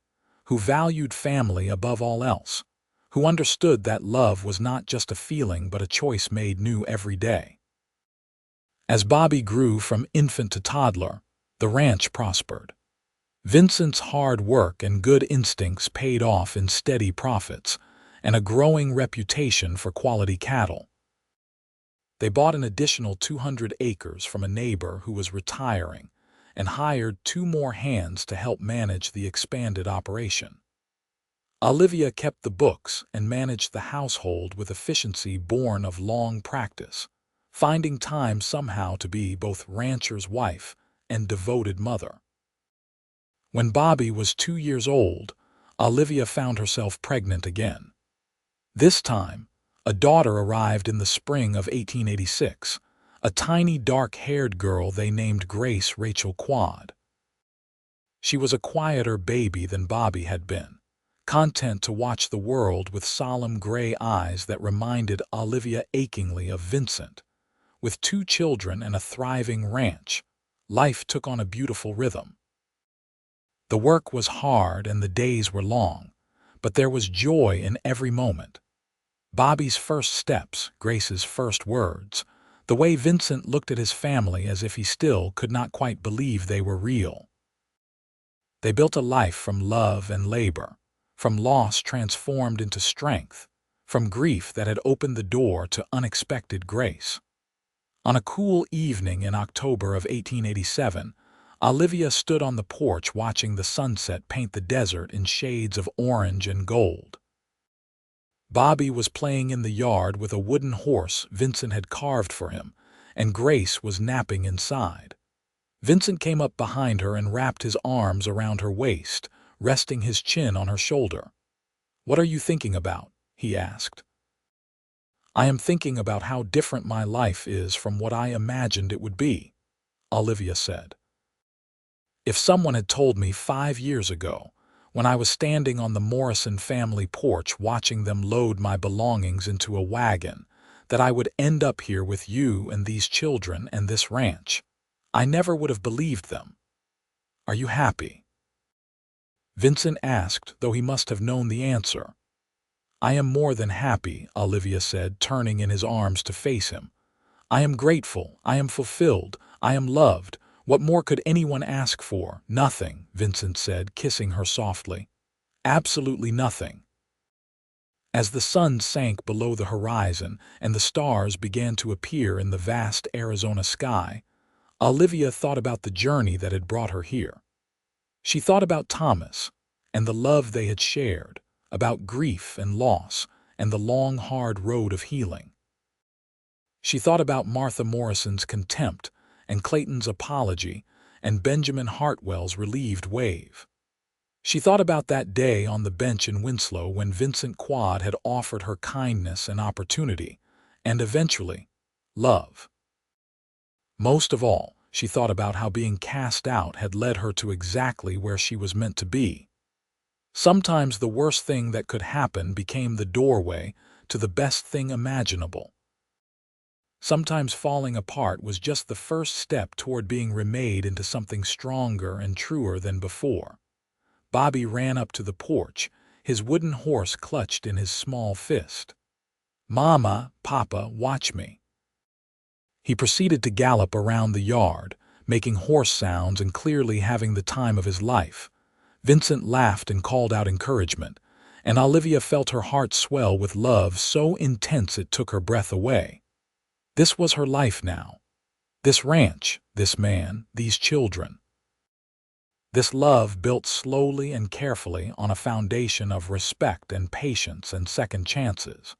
who valued family above all else, who understood that love was not just a feeling but a choice made new every day. As Bobby grew from infant to toddler, the ranch prospered. Vincent's hard work and good instincts paid off in steady profits and a growing reputation for quality cattle. They bought an additional 200 acres from a neighbor who was retiring and hired 2 more hands to help manage the expanded operation. Olivia kept the books and managed the household with efficiency born of long practice, finding time somehow to be both rancher's wife and devoted mother. When Bobby was 2 years old, Olivia found herself pregnant again. This time, a daughter arrived in the spring of 1886, a tiny dark-haired girl they named Grace Rachel Quad. She was a quieter baby than Bobby had been, content to watch the world with solemn gray eyes that reminded Olivia achingly of Vincent. With 2 children and a thriving ranch, life took on a beautiful rhythm. The work was hard and the days were long, but there was joy in every moment. Bobby's first steps, Grace's first words, the way Vincent looked at his family as if he still could not quite believe they were real. They built a life from love and labor, from loss transformed into strength, from grief that had opened the door to unexpected grace. On a cool evening in October of 1887, Olivia stood on the porch watching the sunset paint the desert in shades of orange and gold. Bobby was playing in the yard with a wooden horse Vincent had carved for him, and Grace was napping inside. Vincent came up behind her and wrapped his arms around her waist, resting his chin on her shoulder. "What are you thinking about?" he asked. "I am thinking about how different my life is from what I imagined it would be," Olivia said. "If someone had told me 5 years ago, when I was standing on the Morrison family porch watching them load my belongings into a wagon, that I would end up here with you and these children and this ranch, I never would have believed them. Are you happy?" Vincent asked, though he must have known the answer. "I am more than happy," Olivia said, turning in his arms to face him. "I am grateful, I am fulfilled, I am loved. What more could anyone ask for?" "Nothing," Vincent said, kissing her softly. "Absolutely nothing." As the sun sank below the horizon and the stars began to appear in the vast Arizona sky, Olivia thought about the journey that had brought her here. She thought about Thomas and the love they had shared, about grief and loss and the long, hard road of healing. She thought about Martha Morrison's contempt and Clayton's apology and Benjamin Hartwell's relieved wave. She thought about that day on the bench in Winslow when Vincent Quad had offered her kindness and opportunity, and eventually, love. Most of all, she thought about how being cast out had led her to exactly where she was meant to be. Sometimes the worst thing that could happen became the doorway to the best thing imaginable. Sometimes falling apart was just the first step toward being remade into something stronger and truer than before. Bobby ran up to the porch, his wooden horse clutched in his small fist. "Mama, Papa, watch me." He proceeded to gallop around the yard, making horse sounds and clearly having the time of his life. Vincent laughed and called out encouragement, and Olivia felt her heart swell with love so intense it took her breath away. This was her life now. This ranch, this man, these children. This love built slowly and carefully on a foundation of respect and patience and second chances.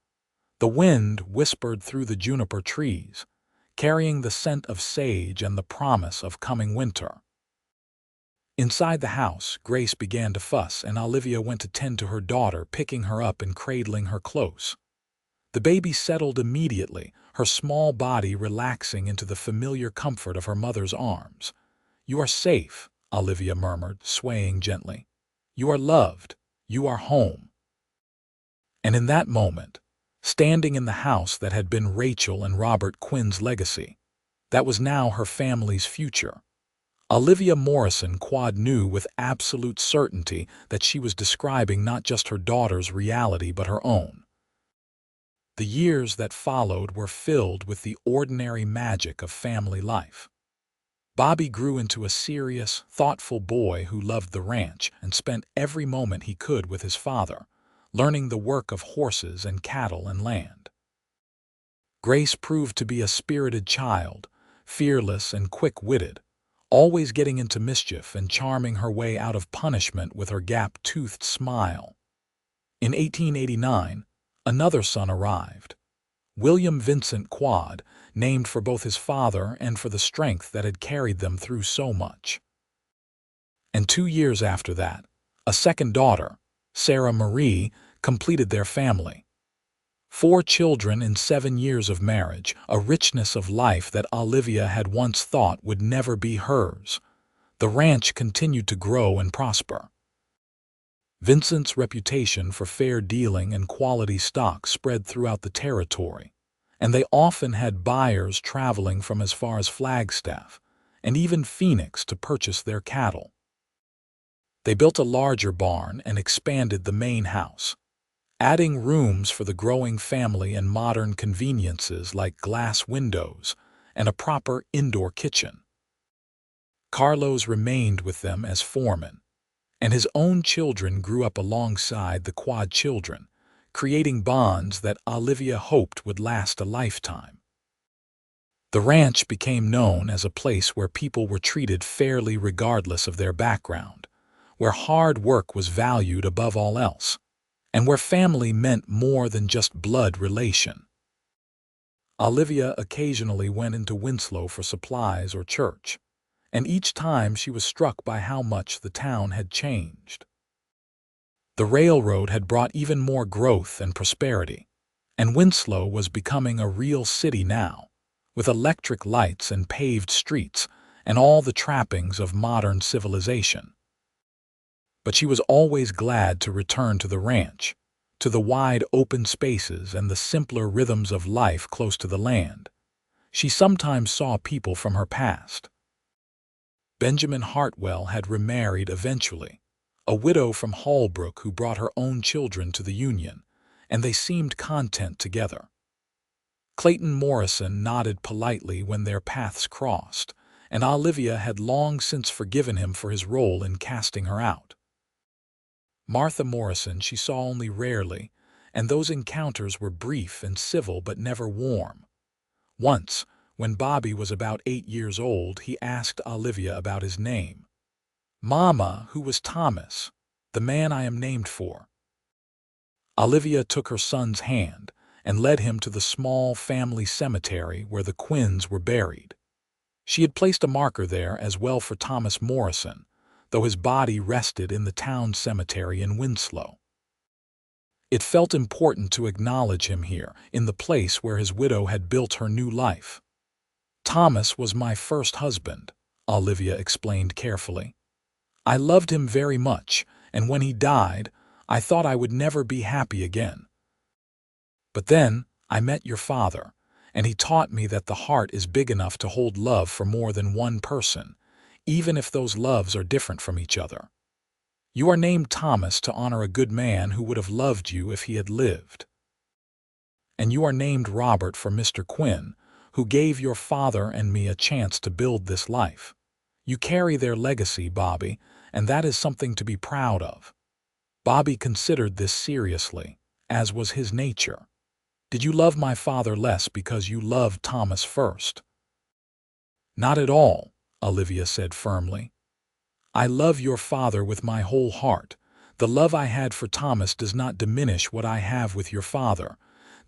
The wind whispered through the juniper trees, carrying the scent of sage and the promise of coming winter. Inside the house, Grace began to fuss, and Olivia went to tend to her daughter, picking her up and cradling her close. The baby settled immediately, her small body relaxing into the familiar comfort of her mother's arms. "You are safe," Olivia murmured, swaying gently. "You are loved. You are home." And in that moment, standing in the house that had been Rachel and Robert Quinn's legacy, That was now her family's future. Olivia Morrison Quad knew with absolute certainty that she was describing not just her daughter's reality but her own. The years that followed were filled with the ordinary magic of family life. Bobby grew into a serious, thoughtful boy who loved the ranch and spent every moment he could with his father, learning the work of horses and cattle and land. Grace proved to be a spirited child, fearless and quick-witted, always getting into mischief and charming her way out of punishment with her gap-toothed smile. In 1889, another son arrived, William Vincent Quad, named for both his father and for the strength that had carried them through so much. And 2 years after that, a second daughter, Sarah Marie, completed their family. 4 children in 7 years of marriage, a richness of life that Olivia had once thought would never be hers. The ranch continued to grow and prosper. Vincent's reputation for fair dealing and quality stock spread throughout the territory, and they often had buyers traveling from as far as Flagstaff and even Phoenix to purchase their cattle. They built a larger barn and expanded the main house, adding rooms for the growing family and modern conveniences like glass windows and a proper indoor kitchen. Carlos remained with them as foreman, and his own children grew up alongside the Quad children, creating bonds that Olivia hoped would last a lifetime. The ranch became known as a place where people were treated fairly regardless of their background, where hard work was valued above all else, and where family meant more than just blood relation. Olivia occasionally went into Winslow for supplies or church, and each time she was struck by how much the town had changed. The railroad had brought even more growth and prosperity, and Winslow was becoming a real city now, with electric lights and paved streets and all the trappings of modern civilization. But she was always glad to return to the ranch, to the wide open spaces and the simpler rhythms of life close to the land. She sometimes saw people from her past. Benjamin Hartwell had remarried eventually, a widow from Holbrook who brought her own children to the Union, and they seemed content together. Clayton Morrison nodded politely when their paths crossed, and Olivia had long since forgiven him for his role in casting her out. Martha Morrison she saw only rarely, and those encounters were brief and civil but never warm. Once, when Bobby was about 8 years old, he asked Olivia about his name. "Mama, who was Thomas, the man I am named for?" Olivia took her son's hand and led him to the small family cemetery where the Quinns were buried. She had placed a marker there as well for Thomas Morrison, though his body rested in the town cemetery in Winslow. It felt important to acknowledge him here, in the place where his widow had built her new life. "Thomas was my first husband," Olivia explained carefully. "I loved him very much, and when he died, I thought I would never be happy again. But then I met your father, and he taught me that the heart is big enough to hold love for more than one person, even if those loves are different from each other. You are named Thomas to honor a good man who would have loved you if he had lived. And you are named Robert for Mr. Quinn, who gave your father and me a chance to build this life. You carry their legacy, Bobby, and that is something to be proud of." Bobby considered this seriously, as was his nature. "Did you love my father less because you loved Thomas first?" "Not at all," Olivia said firmly. "I love your father with my whole heart. The love I had for Thomas does not diminish what I have with your father.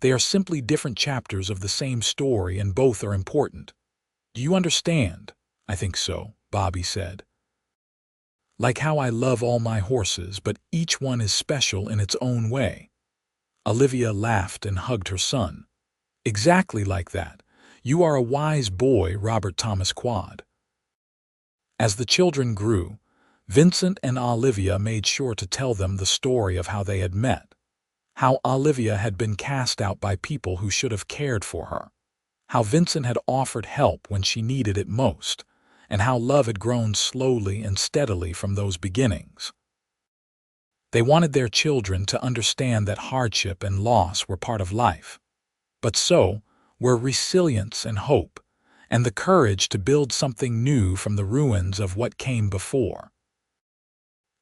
They are simply different chapters of the same story, and both are important. Do you understand?" "I think so," Bobby said. "Like how I love all my horses, but each one is special in its own way." Olivia laughed and hugged her son. "Exactly like that. You are a wise boy, Robert Thomas Quad." As the children grew, Vincent and Olivia made sure to tell them the story of how they had met, how Olivia had been cast out by people who should have cared for her, how Vincent had offered help when she needed it most, and how love had grown slowly and steadily from those beginnings. They wanted their children to understand that hardship and loss were part of life, but so were resilience and hope, and the courage to build something new from the ruins of what came before.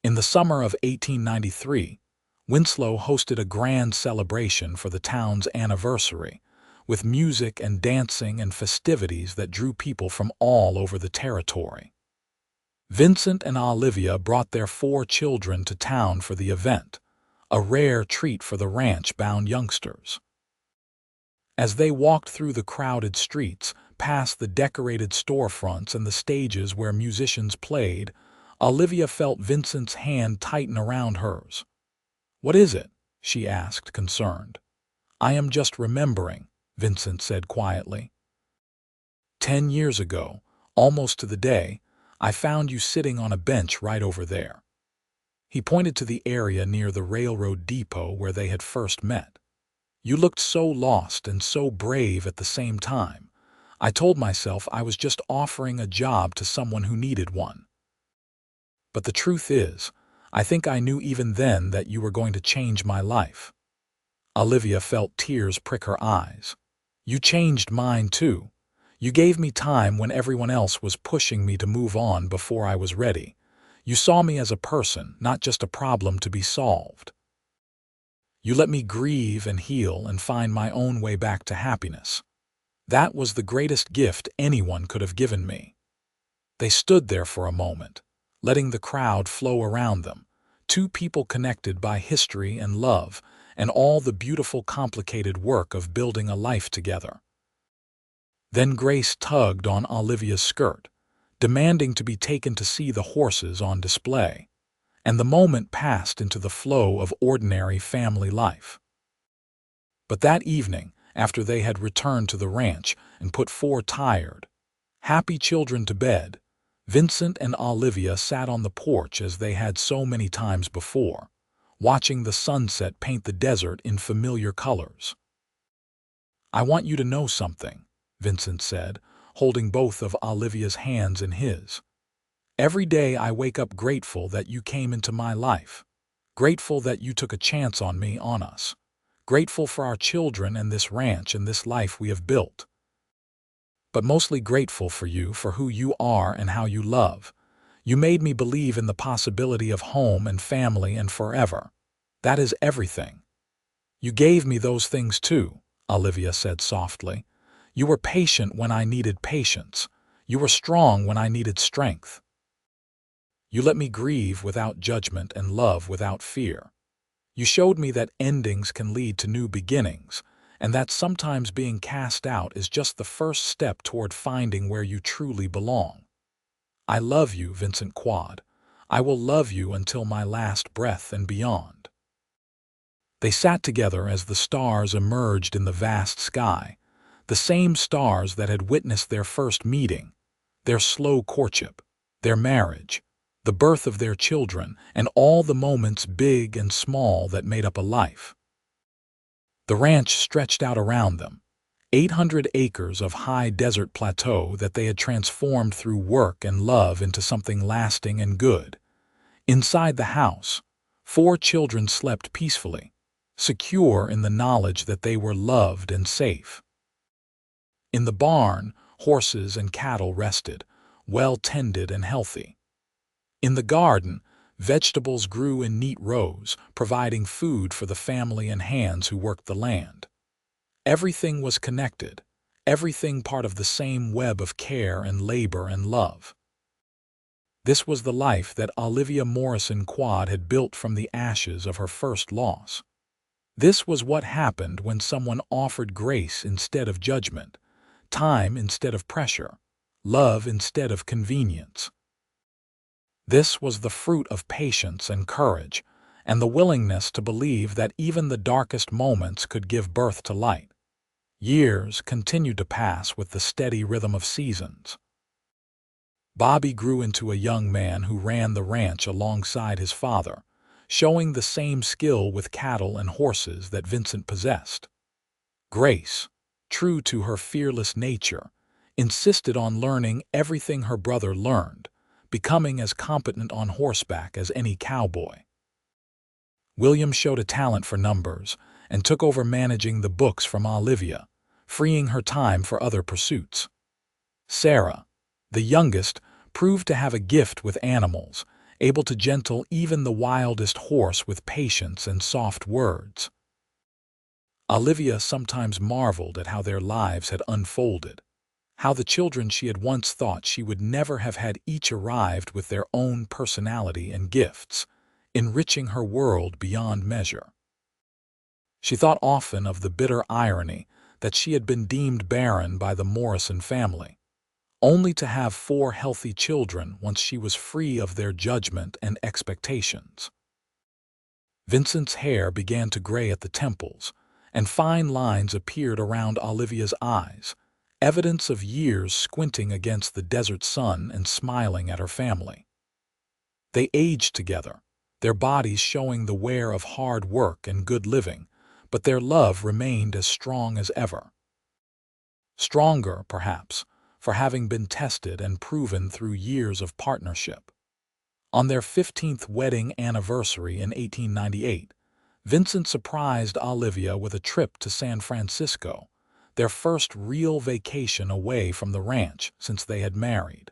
In the summer of 1893, Winslow hosted a grand celebration for the town's anniversary, with music and dancing and festivities that drew people from all over the territory. Vincent and Olivia brought their 4 children to town for the event, a rare treat for the ranch-bound youngsters. As they walked through the crowded streets, past the decorated storefronts and the stages where musicians played, Olivia felt Vincent's hand tighten around hers. "What is it?" she asked, concerned. "I am just remembering," Vincent said quietly. 10 years ago, almost to the day, I found you sitting on a bench right over there." He pointed to the area near the railroad depot where they had first met. "You looked so lost and so brave at the same time. I told myself I was just offering a job to someone who needed one. But the truth is, I think I knew even then that you were going to change my life." Olivia felt tears prick her eyes. "You changed mine too. You gave me time when everyone else was pushing me to move on before I was ready. You saw me as a person, not just a problem to be solved. You let me grieve and heal and find my own way back to happiness. That was the greatest gift anyone could have given me." They stood there for a moment, letting the crowd flow around them, 2 people connected by history and love, and all the beautiful, complicated work of building a life together. Then Grace tugged on Olivia's skirt, demanding to be taken to see the horses on display, and the moment passed into the flow of ordinary family life. But that evening, after they had returned to the ranch and put 4 tired, happy children to bed, Vincent and Olivia sat on the porch as they had so many times before, watching the sunset paint the desert in familiar colors. "I want you to know something," Vincent said, holding both of Olivia's hands in his. "Every day I wake up grateful that you came into my life, grateful that you took a chance on me, on us, grateful for our children and this ranch and this life we have built. But mostly grateful for you, for who you are and how you love. You made me believe in the possibility of home and family and forever. That is everything." "You gave me those things too," Olivia said softly. "You were patient when I needed patience. You were strong when I needed strength. You let me grieve without judgment and love without fear. You showed me that endings can lead to new beginnings, and that sometimes being cast out is just the first step toward finding where you truly belong. I love you, Vincent Quad. I will love you until my last breath and beyond." They sat together as the stars emerged in the vast sky, the same stars that had witnessed their first meeting, their slow courtship, their marriage, the birth of their children, and all the moments big and small that made up a life. The ranch stretched out around them, 800 acres of high desert plateau that they had transformed through work and love into something lasting and good. Inside the house, 4 children slept peacefully, secure in the knowledge that they were loved and safe. In the barn, horses and cattle rested, well-tended and healthy. In the garden, vegetables grew in neat rows, providing food for the family and hands who worked the land. Everything was connected, everything part of the same web of care and labor and love. This was the life that Olivia Morrison Quad had built from the ashes of her first loss. This was what happened when someone offered grace instead of judgment, time instead of pressure, love instead of convenience. This was the fruit of patience and courage, and the willingness to believe that even the darkest moments could give birth to light. Years continued to pass with the steady rhythm of seasons. Bobby grew into a young man who ran the ranch alongside his father, showing the same skill with cattle and horses that Vincent possessed. Grace, true to her fearless nature, insisted on learning everything her brother learned, becoming as competent on horseback as any cowboy. William showed a talent for numbers and took over managing the books from Olivia, freeing her time for other pursuits. Sarah, the youngest, proved to have a gift with animals, able to gentle even the wildest horse with patience and soft words. Olivia sometimes marveled at how their lives had unfolded, how the children she had once thought she would never have had each arrived with their own personality and gifts, enriching her world beyond measure. She thought often of the bitter irony that she had been deemed barren by the Morrison family, only to have 4 healthy children once she was free of their judgment and expectations. Vincent's hair began to gray at the temples, and fine lines appeared around Olivia's eyes, evidence of years squinting against the desert sun and smiling at her family. They aged together, their bodies showing the wear of hard work and good living, but their love remained as strong as ever. Stronger, perhaps, for having been tested and proven through years of partnership. On their 15th wedding anniversary in 1898, Vincent surprised Olivia with a trip to San Francisco, their first real vacation away from the ranch since they had married.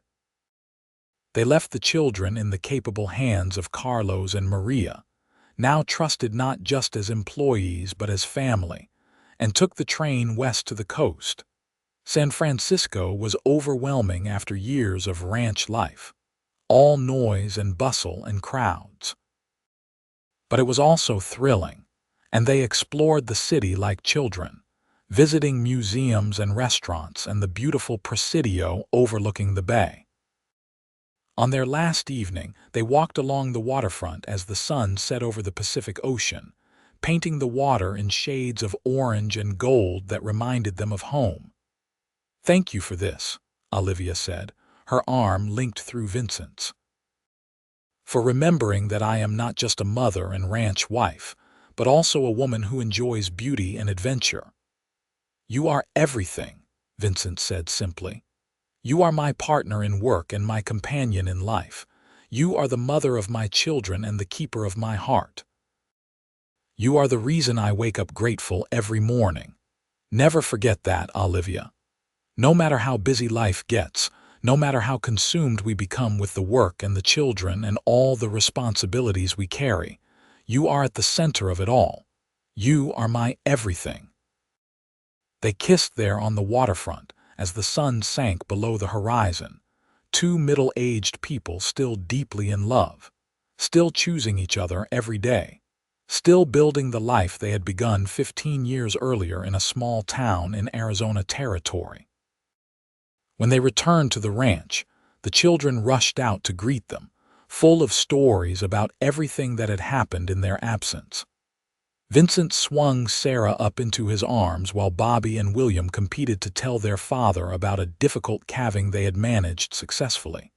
They left the children in the capable hands of Carlos and Maria, now trusted not just as employees but as family, and took the train west to the coast. San Francisco was overwhelming after years of ranch life, all noise and bustle and crowds. But it was also thrilling, and they explored the city like children, visiting museums and restaurants and the beautiful Presidio overlooking the bay. On their last evening, they walked along the waterfront as the sun set over the Pacific Ocean, painting the water in shades of orange and gold that reminded them of home. "Thank you for this," Olivia said, her arm linked through Vincent's. "For remembering that I am not just a mother and ranch wife, but also a woman who enjoys beauty and adventure." "You are everything," Vincent said simply. "You are my partner in work and my companion in life. You are the mother of my children and the keeper of my heart. You are the reason I wake up grateful every morning. Never forget that, Olivia. No matter how busy life gets, no matter how consumed we become with the work and the children and all the responsibilities we carry, you are at the center of it all. You are my everything." They kissed there on the waterfront as the sun sank below the horizon, 2 middle-aged people still deeply in love, still choosing each other every day, still building the life they had begun 15 years earlier in a small town in Arizona Territory. When they returned to the ranch, the children rushed out to greet them, full of stories about everything that had happened in their absence. Vincent swung Sarah up into his arms while Bobby and William competed to tell their father about a difficult calving they had managed successfully.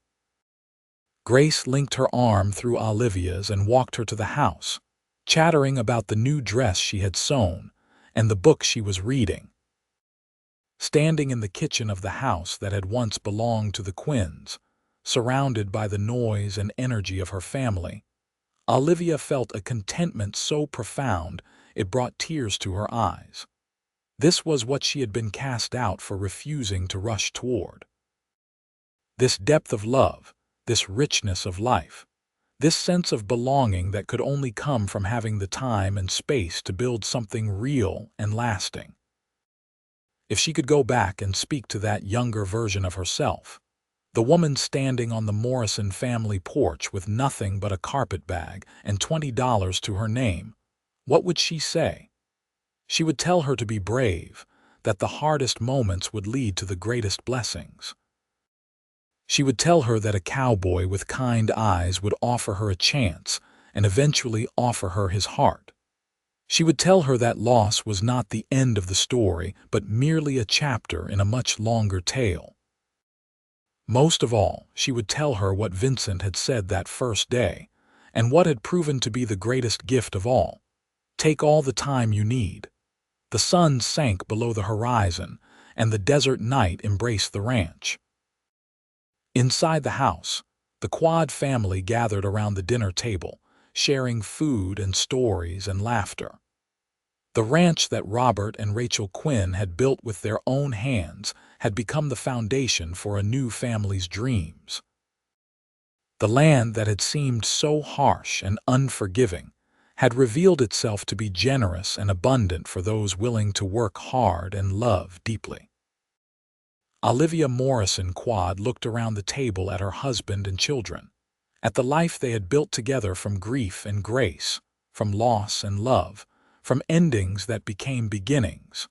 Grace linked her arm through Olivia's and walked her to the house, chattering about the new dress she had sewn and the book she was reading. Standing in the kitchen of the house that had once belonged to the Quinns, surrounded by the noise and energy of her family, Olivia felt a contentment so profound it brought tears to her eyes. This was what she had been cast out for refusing to rush toward. This depth of love, this richness of life, this sense of belonging that could only come from having the time and space to build something real and lasting. If she could go back and speak to that younger version of herself, the woman standing on the Morrison family porch with nothing but a carpet bag and $20 to her name, what would she say? She would tell her to be brave, that the hardest moments would lead to the greatest blessings. She would tell her that a cowboy with kind eyes would offer her a chance and eventually offer her his heart. She would tell her that loss was not the end of the story, but merely a chapter in a much longer tale. Most of all, she would tell her what Vincent had said that first day, and what had proven to be the greatest gift of all. Take all the time you need. The sun sank below the horizon, and the desert night embraced the ranch. Inside the house, the Quad family gathered around the dinner table, sharing food and stories and laughter. The ranch that Robert and Rachel Quinn had built with their own hands had become the foundation for a new family's dreams. The land that had seemed so harsh and unforgiving had revealed itself to be generous and abundant for those willing to work hard and love deeply. Olivia Morrison Quad looked around the table at her husband and children, at the life they had built together from grief and grace, from loss and love, from endings that became beginnings.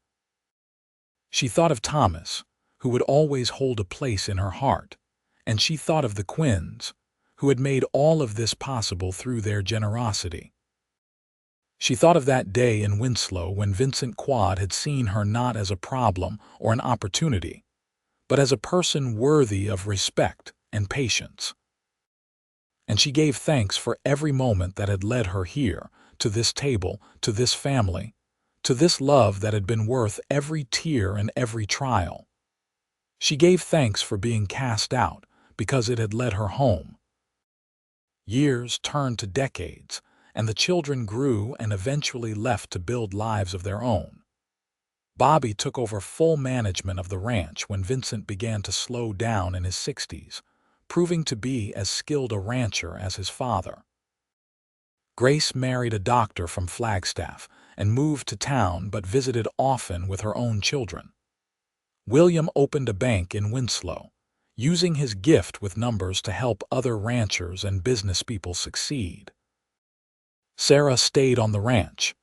She thought of Thomas, who would always hold a place in her heart, and she thought of the Quinns, who had made all of this possible through their generosity. She thought of that day in Winslow when Vincent Quad had seen her not as a problem or an opportunity, but as a person worthy of respect and patience. And she gave thanks for every moment that had led her here, to this table, to this family, to this love that had been worth every tear and every trial. She gave thanks for being cast out because it had led her home. Years turned to decades, and the children grew and eventually left to build lives of their own. Bobby took over full management of the ranch when Vincent began to slow down in his 60s, proving to be as skilled a rancher as his father. Grace married a doctor from Flagstaff and moved to town but visited often with her own children. William opened a bank in Winslow, using his gift with numbers to help other ranchers and business people succeed. Sarah stayed on the ranch,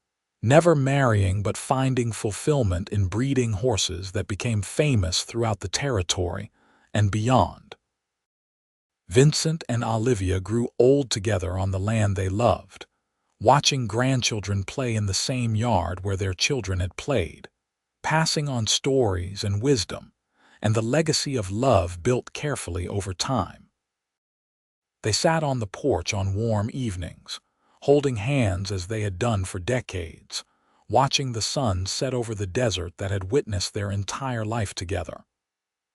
never marrying but finding fulfillment in breeding horses that became famous throughout the territory and beyond. Vincent and Olivia grew old together on the land they loved, watching grandchildren play in the same yard where their children had played, passing on stories and wisdom, and the legacy of love built carefully over time. They sat on the porch on warm evenings, holding hands as they had done for decades, watching the sun set over the desert that had witnessed their entire life together.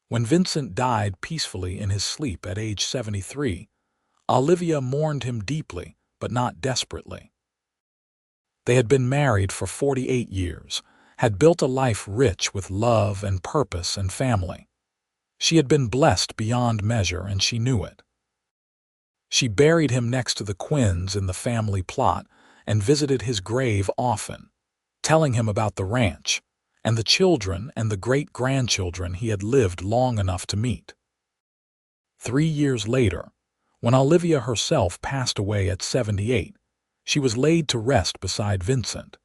When Vincent died peacefully in his sleep at age 73, Olivia mourned him deeply, but not desperately. They had been married for 48 years, had built a life rich with love and purpose and family. She had been blessed beyond measure, and she knew it. She buried him next to the Quinns in the family plot and visited his grave often, telling him about the ranch and the children and the great-grandchildren he had lived long enough to meet. 3 years later, when Olivia herself passed away at 78, she was laid to rest beside Vincent,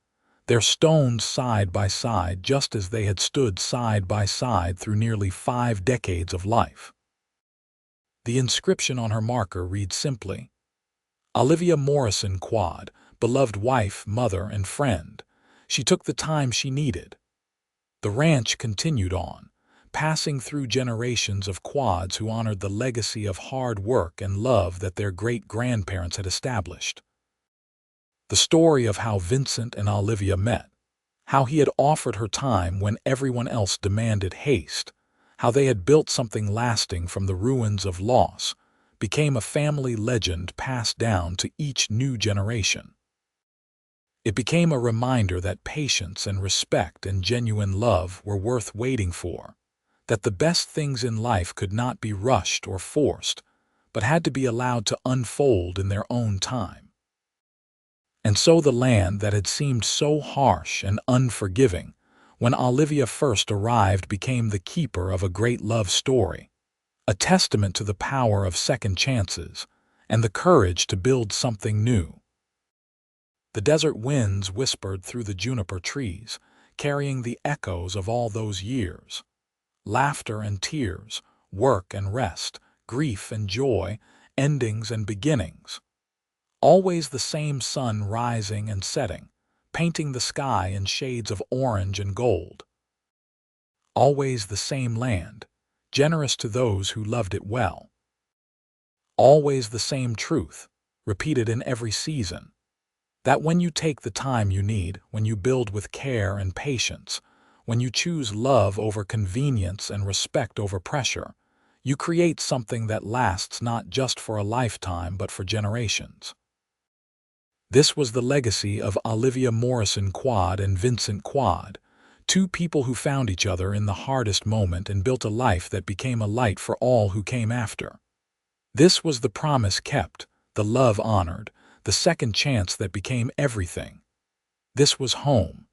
their stones side by side just as they had stood side by side through nearly 5 decades of life. The inscription on her marker reads simply, Olivia Morrison Quad, beloved wife, mother, and friend. She took the time she needed. The ranch continued on, passing through generations of Quads who honored the legacy of hard work and love that their great-grandparents had established. The story of how Vincent and Olivia met, how he had offered her time when everyone else demanded haste, how they had built something lasting from the ruins of loss, became a family legend passed down to each new generation. It became a reminder that patience and respect and genuine love were worth waiting for, that the best things in life could not be rushed or forced, but had to be allowed to unfold in their own time. And so the land that had seemed so harsh and unforgiving when Olivia first arrived became the keeper of a great love story, a testament to the power of second chances and the courage to build something new. The desert winds whispered through the juniper trees, carrying the echoes of all those years. Laughter and tears, work and rest, grief and joy, endings and beginnings. Always the same sun rising and setting, painting the sky in shades of orange and gold. Always the same land, generous to those who loved it well. Always the same truth, repeated in every season. That when you take the time you need, when you build with care and patience, when you choose love over convenience and respect over pressure, you create something that lasts not just for a lifetime but for generations. This was the legacy of Olivia Morrison Quad and Vincent Quad, two people who found each other in the hardest moment and built a life that became a light for all who came after. This was the promise kept, the love honored, the second chance that became everything. This was home,